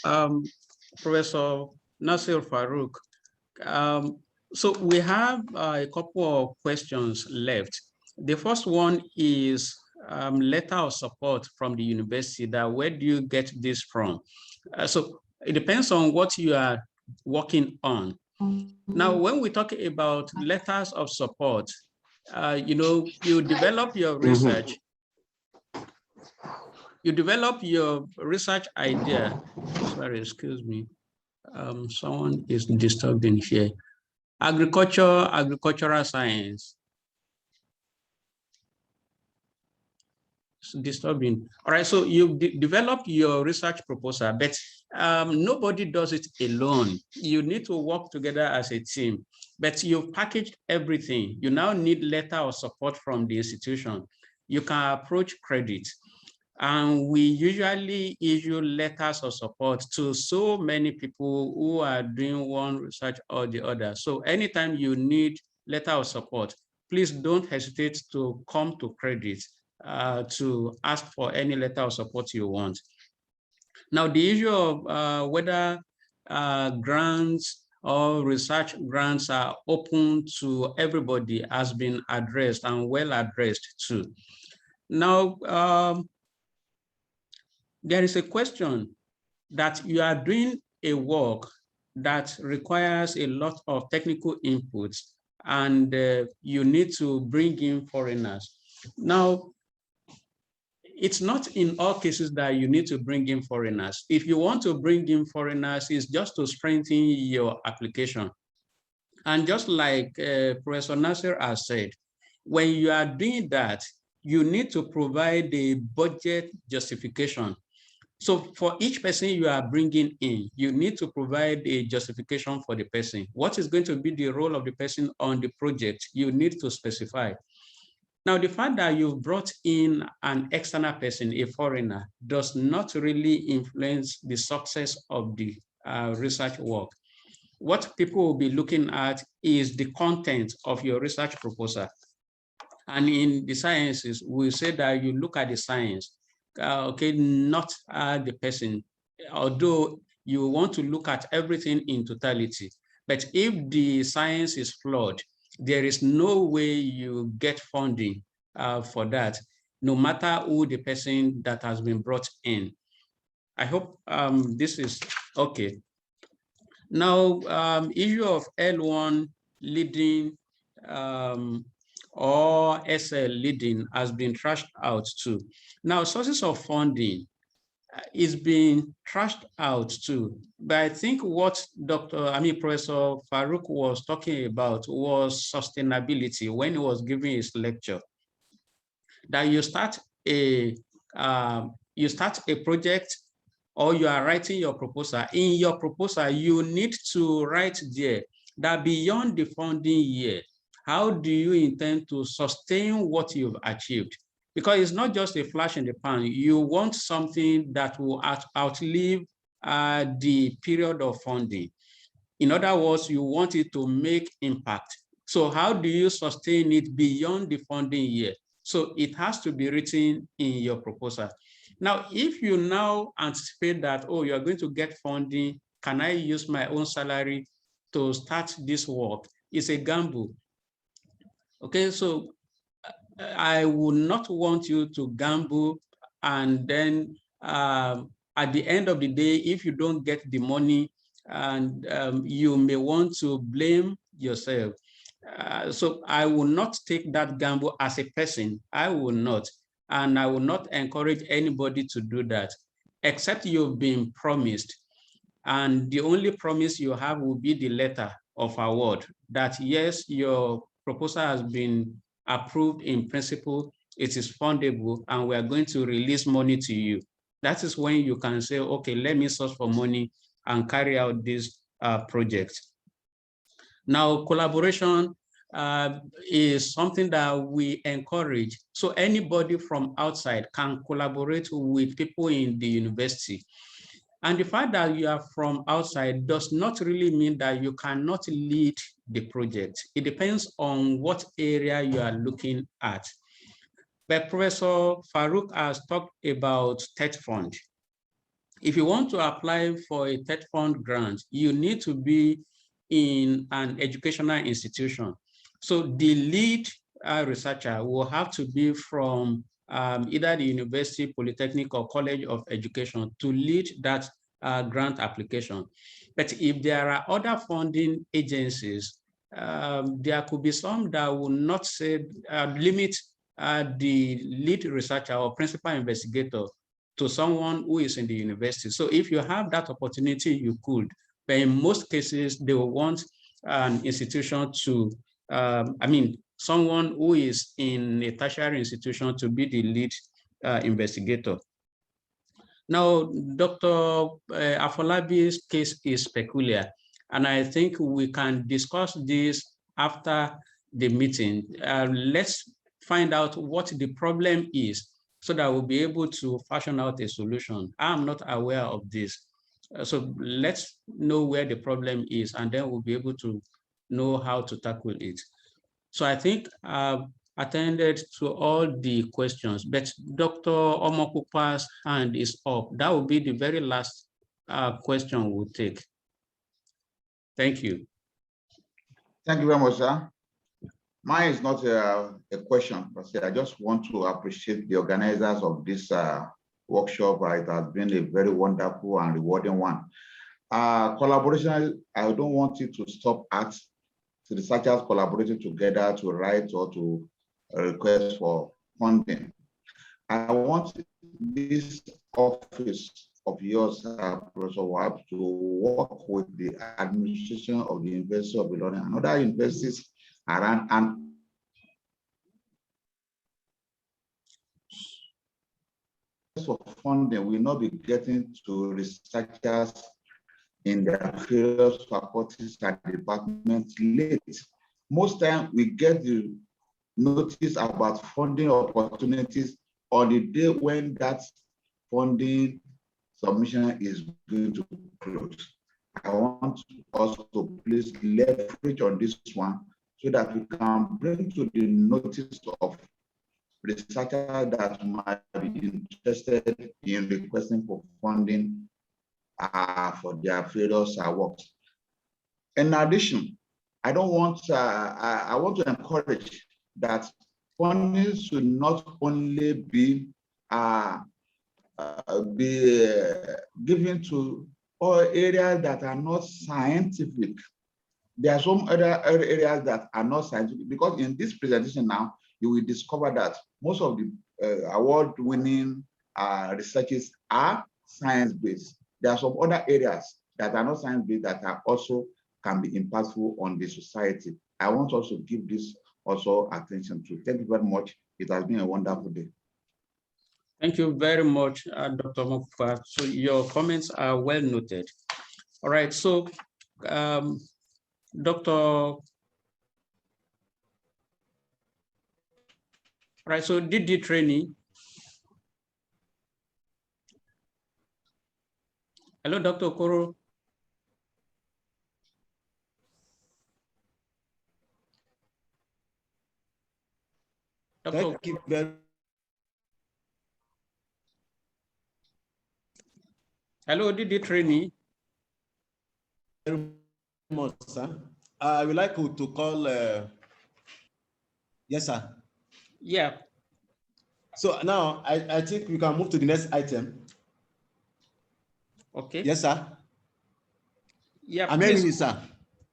Professor Nasir Faruk. So we have a couple of questions left. The first one is letter of support from the university. That where do you get this from? So it depends on what you are working on. Now, when we talk about letters of support, you develop your research, you develop your research idea. Sorry, excuse me. Someone is disturbing here. Agricultural science. It's disturbing. All right, so you develop your research proposal, but nobody does it alone. You need to work together as a team, but you've packaged everything. You now need letter of support from the institution. You can approach credit. And we usually issue letters of support to so many people who are doing one research or the other. So anytime you need letter of support, please don't hesitate to come to credit to ask for any letter of support you want. Now, the issue of whether grants or research grants are open to everybody has been addressed and well addressed too. Now, there is a question that you are doing a work that requires a lot of technical inputs and you need to bring in foreigners. Now, it's not in all cases that you need to bring in foreigners. If you want to bring in foreigners, it's just to strengthen your application. And just like Professor Nasir has said, when you are doing that, you need to provide a budget justification. So for each person you are bringing in, you need to provide a justification for the person. What is going to be the role of the person on the project? You need to specify. Now, the fact that you've brought in an external person, a foreigner, does not really influence the success of the research work. What people will be looking at is the content of your research proposal. And in the sciences, we say that you look at the science. Okay, not the person, although you want to look at everything in totality. But if the science is flawed, there is no way you get funding for that, no matter who the person that has been brought in. I hope this is okay. Now, issue of L1 leading or SL leading has been trashed out too. Now, sources of funding is being trashed out too. But I think what Professor Faruk was talking about was sustainability when he was giving his lecture. That you start a project or you are writing your proposal. In your proposal, you need to write there that beyond the funding year, how do you intend to sustain what you've achieved? Because it's not just a flash in the pan. You want something that will outlive the period of funding. In other words, you want it to make impact. So how do you sustain it beyond the funding year? So it has to be written in your proposal. Now, if you now anticipate that, oh, you're going to get funding, can I use my own salary to start this work? It's a gamble. Okay, so I would not want you to gamble and then at the end of the day, if you don't get the money, and you may want to blame yourself. So I will not take that gamble as a person. I will not. And I will not encourage anybody to do that, except you've been promised. And the only promise you have will be the letter of award that, yes, your proposal has been approved in principle, it is fundable, and we are going to release money to you. That is when you can say, okay, let me source for money and carry out this project. Now, collaboration is something that we encourage. So anybody from outside can collaborate with people in the university. And the fact that you are from outside does not really mean that you cannot lead the project. It depends on what area you are looking at. But Professor Faruk has talked about TED Fund. If you want to apply for a TED Fund grant, you need to be in an educational institution. So the lead researcher will have to be from either the university, polytechnic, or college of education to lead that grant application. But if there are other funding agencies, there could be some that will not say limit the lead researcher or principal investigator to someone who is in the university. So if you have that opportunity, you could. But in most cases, they will want an institution to, someone who is in a tertiary institution to be the lead investigator. Now, Dr. Afolabi's case is peculiar, and I think we can discuss this after the meeting. Let's find out what the problem is so that we'll be able to fashion out a solution. I'm not aware of this. So let's know where the problem is, and then we'll be able to know how to tackle it. So I think I've attended to all the questions, but Dr. Omokupa's hand is up. That will be the very last question we'll take. Thank you. Thank you very much, sir. Mine is not a question, but I just want to appreciate the organizers of this workshop. It has been a very wonderful and rewarding one. Collaboration, I don't want it to stop at the researchers collaborating together to write or to request for funding. I want this office of yours, Professor Wab, to work with the administration of the University of Ilorin and other universities around, and for funding will not be getting to researchers in their various faculties and departments late. Most time we get the notice about funding opportunities on the day when that funding submission is going to close. I want us to please leverage on this one so that we can bring to the notice of researchers that might be interested in requesting for funding for their various works. In addition, I want to encourage that funding should not only be given to all areas that are not scientific. There are some other areas that are not scientific, because in this presentation now, you will discover that most of the award-winning researches are science-based. There are some other areas that are not science-based that are also can be impactful on the society. I want us to give this also attention to. Thank you very much. It has been a wonderful day. Thank you very much, Dr. Mokufa. So your comments are well noted. All right, so DD training. Hello, Dr. Okoro. Thank you very Hello, DD trainee. Very much, sir. I would like to call. Yes, sir. Yeah. So now I think we can move to the next item. Okay. Yes, sir. Yeah. I'm hearing you, sir.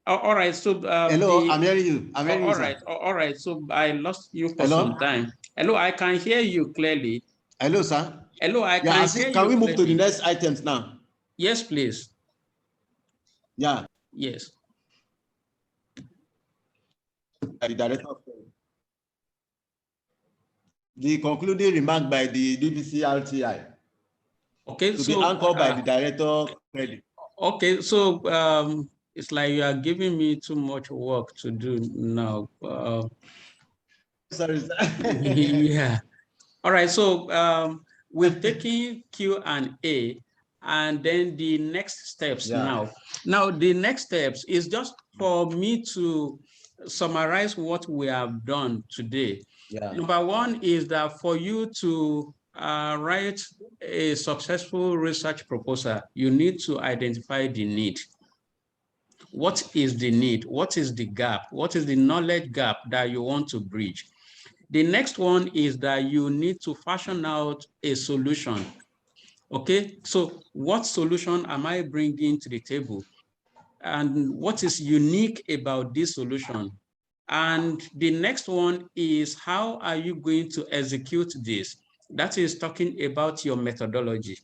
All right. So hello, I'm hearing you. I'm hearing you, sir. All right. So I lost you for hello? some time. Hello, I can hear you clearly. Hello, sir. Hello, I can hear you. Can we move to the next items now? Yes, please. Yeah. Yes. The director. The concluding remark by the BBC RTI. Okay, to be anchored by the director. Okay, so it's like you are giving me too much work to do now. Sorry, sir. Yeah. All right, so we've taken Q&A, and then the next steps now. Now, the next steps is just for me to summarize what we have done today. Number one is that for you to write a successful research proposal, you need to identify the need. What is the need? What is the gap? What is the knowledge gap that you want to bridge? The next one is that you need to fashion out a solution. Okay, so what solution am I bringing to the table? And what is unique about this solution? And the next one is, how are you going to execute this? That is talking about your methodology.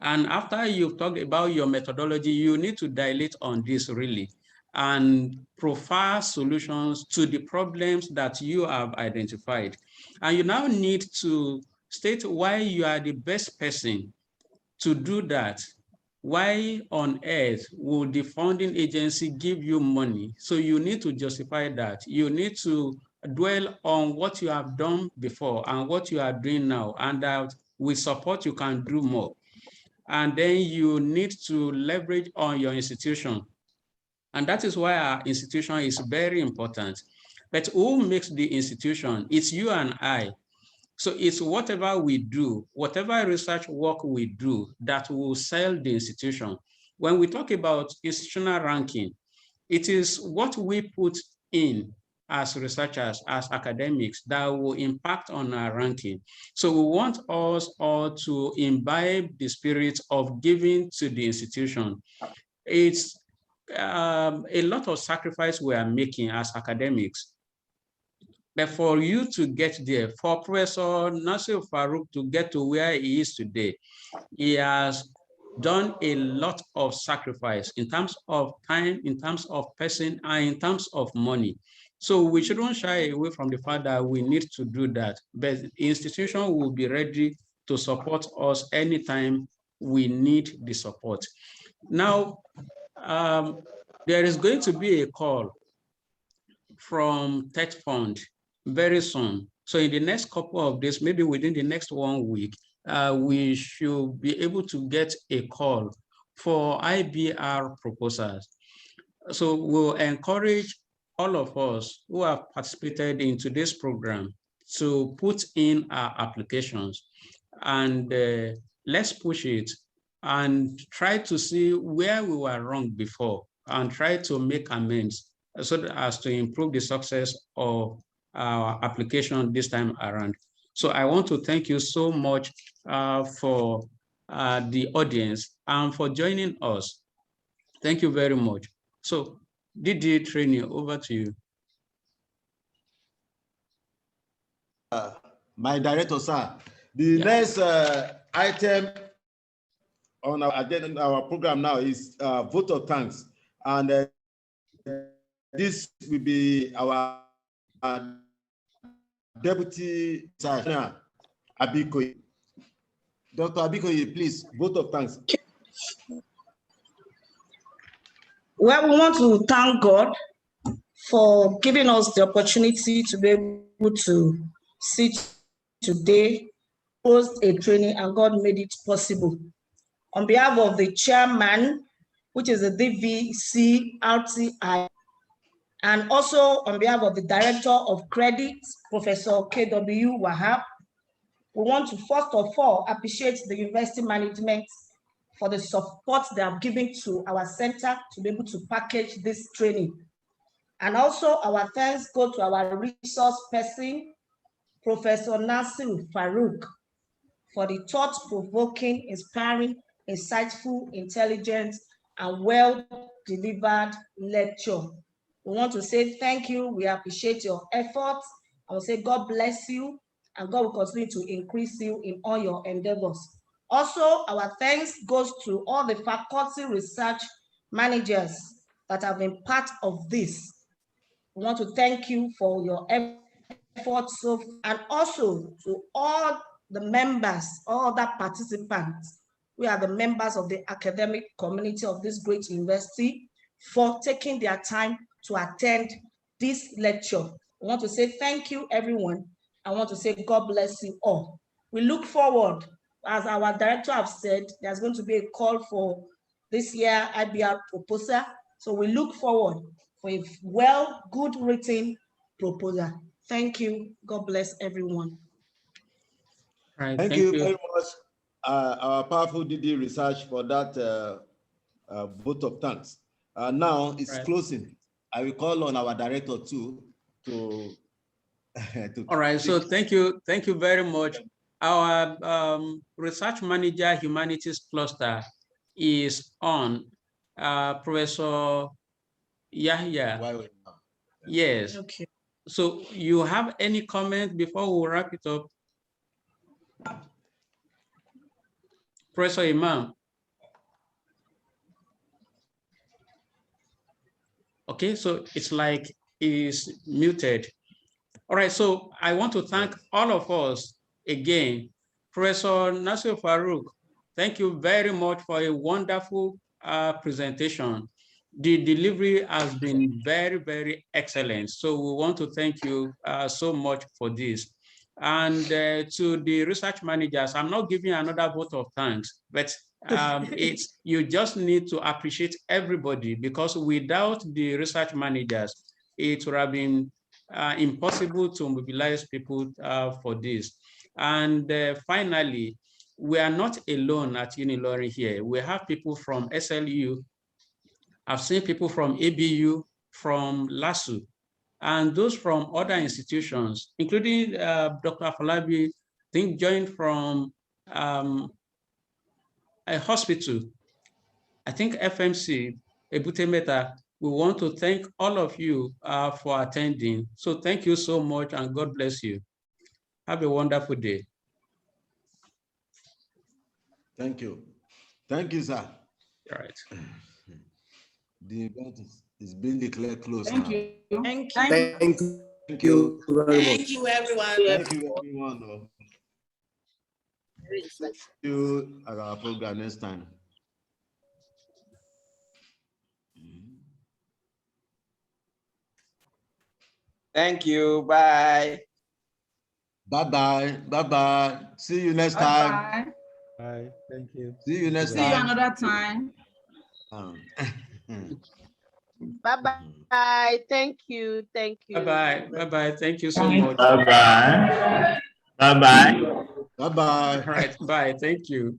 And after you've talked about your methodology, you need to dilate on this really and provide solutions to the problems that you have identified. And you now need to state why you are the best person to do that. Why on earth would the funding agency give you money? So you need to justify that. You need to dwell on what you have done before and what you are doing now, and that with support you can do more. And then you need to leverage on your institution. And that is why our institution is very important. But who makes the institution? It's you and I. So it's whatever we do, whatever research work we do that will sell the institution. When we talk about institutional ranking, it is what we put in as researchers, as academics, that will impact on our ranking. So we want us all to imbibe the spirit of giving to the institution. It's a lot of sacrifice we are making as academics. But for you to get there, for Professor Nasir Faruk to get to where he is today, he has done a lot of sacrifice in terms of time, in terms of person, and in terms of money. So we shouldn't shy away from the fact that we need to do that. But the institution will be ready to support us anytime we need the support. Now, there is going to be a call from Tech Fund very soon. So in the next couple of days, maybe within the next 1 week, we should be able to get a call for IBR proposals. So we'll encourage all of us who have participated in today's program to put in our applications, and let's push it and try to see where we were wrong before and try to make amends so as to improve the success of our application this time around. So I want to thank you so much for the audience and for joining us. Thank you very much. So DD Training, over to you. My director, sir, the next item on our agenda, our program now is vote of thanks. And this will be our Deputy Secretary, Abikoye. Dr. Abikoye, please, vote of thanks. Well, we want to thank God for giving us the opportunity to be able to sit today, host a training, and God made it possible. On behalf of the chairman, which is the DVC RTI, and also on behalf of the Director of Credit, Professor KW Wahab, we want to first of all appreciate the university management for the support they have given to our center to be able to package this training. And also our thanks go to our resource person, Professor Nasir Faruk, for the thought-provoking, inspiring, insightful, intelligent, and well-delivered lecture. We want to say thank you. We appreciate your efforts. I will say God bless you, and God will continue to increase you in all your endeavors. Also, our thanks goes to all the faculty research managers that have been part of this. We want to thank you for your efforts, and also to all the members, all the participants. We are the members of the academic community of this great university for taking their time to attend this lecture. I want to say thank you, everyone. I want to say God bless you all. We look forward, as our director has said, there's going to be a call for this year IBR proposal. So we look forward for a good written proposal. Thank you. God bless everyone. Right, thank you very much, our powerful DD research, for that vote of thanks. Now it's closing. I will call on our director too to all right, so thank you very much. Our research manager humanities cluster is on, Professor Yahya. Yes. Okay. So you have any comment before we wrap it up? Professor Imam. Okay, so it's like is muted. All right, so I want to thank all of us again. Professor Nasir Faruk, thank you very much for a wonderful presentation. The delivery has been very, very excellent. So we want to thank you so much for this. And to the research managers, I'm not giving another vote of thanks, but it's you just need to appreciate everybody, because without the research managers, it would have been impossible to mobilize people for this. And finally, we are not alone at Ilorin here. We have people from SLU. I've seen people from ABU, from LASU, and those from other institutions, including Dr. Afolabi, I think joined from a hospital, I think FMC, Ebute Meta. We want to thank all of you for attending. So thank you so much, and God bless you. Have a wonderful day. Thank you. Thank you, sir. All right. The event is being declared closed. Thank now. you. Thank you. Thank you. Thank you very much. Thank you, everyone. Thank you, everyone. See you at our program next time. Thank you. Bye. Bye-bye. Bye-bye. See you next time. Bye. Bye. Thank you. See you next See you time. another time. Bye-bye. Thank you. Thank you. Bye-bye. Bye-bye. Thank you so much. Bye-bye. Bye-bye. Bye-bye. All right. Bye. Thank you.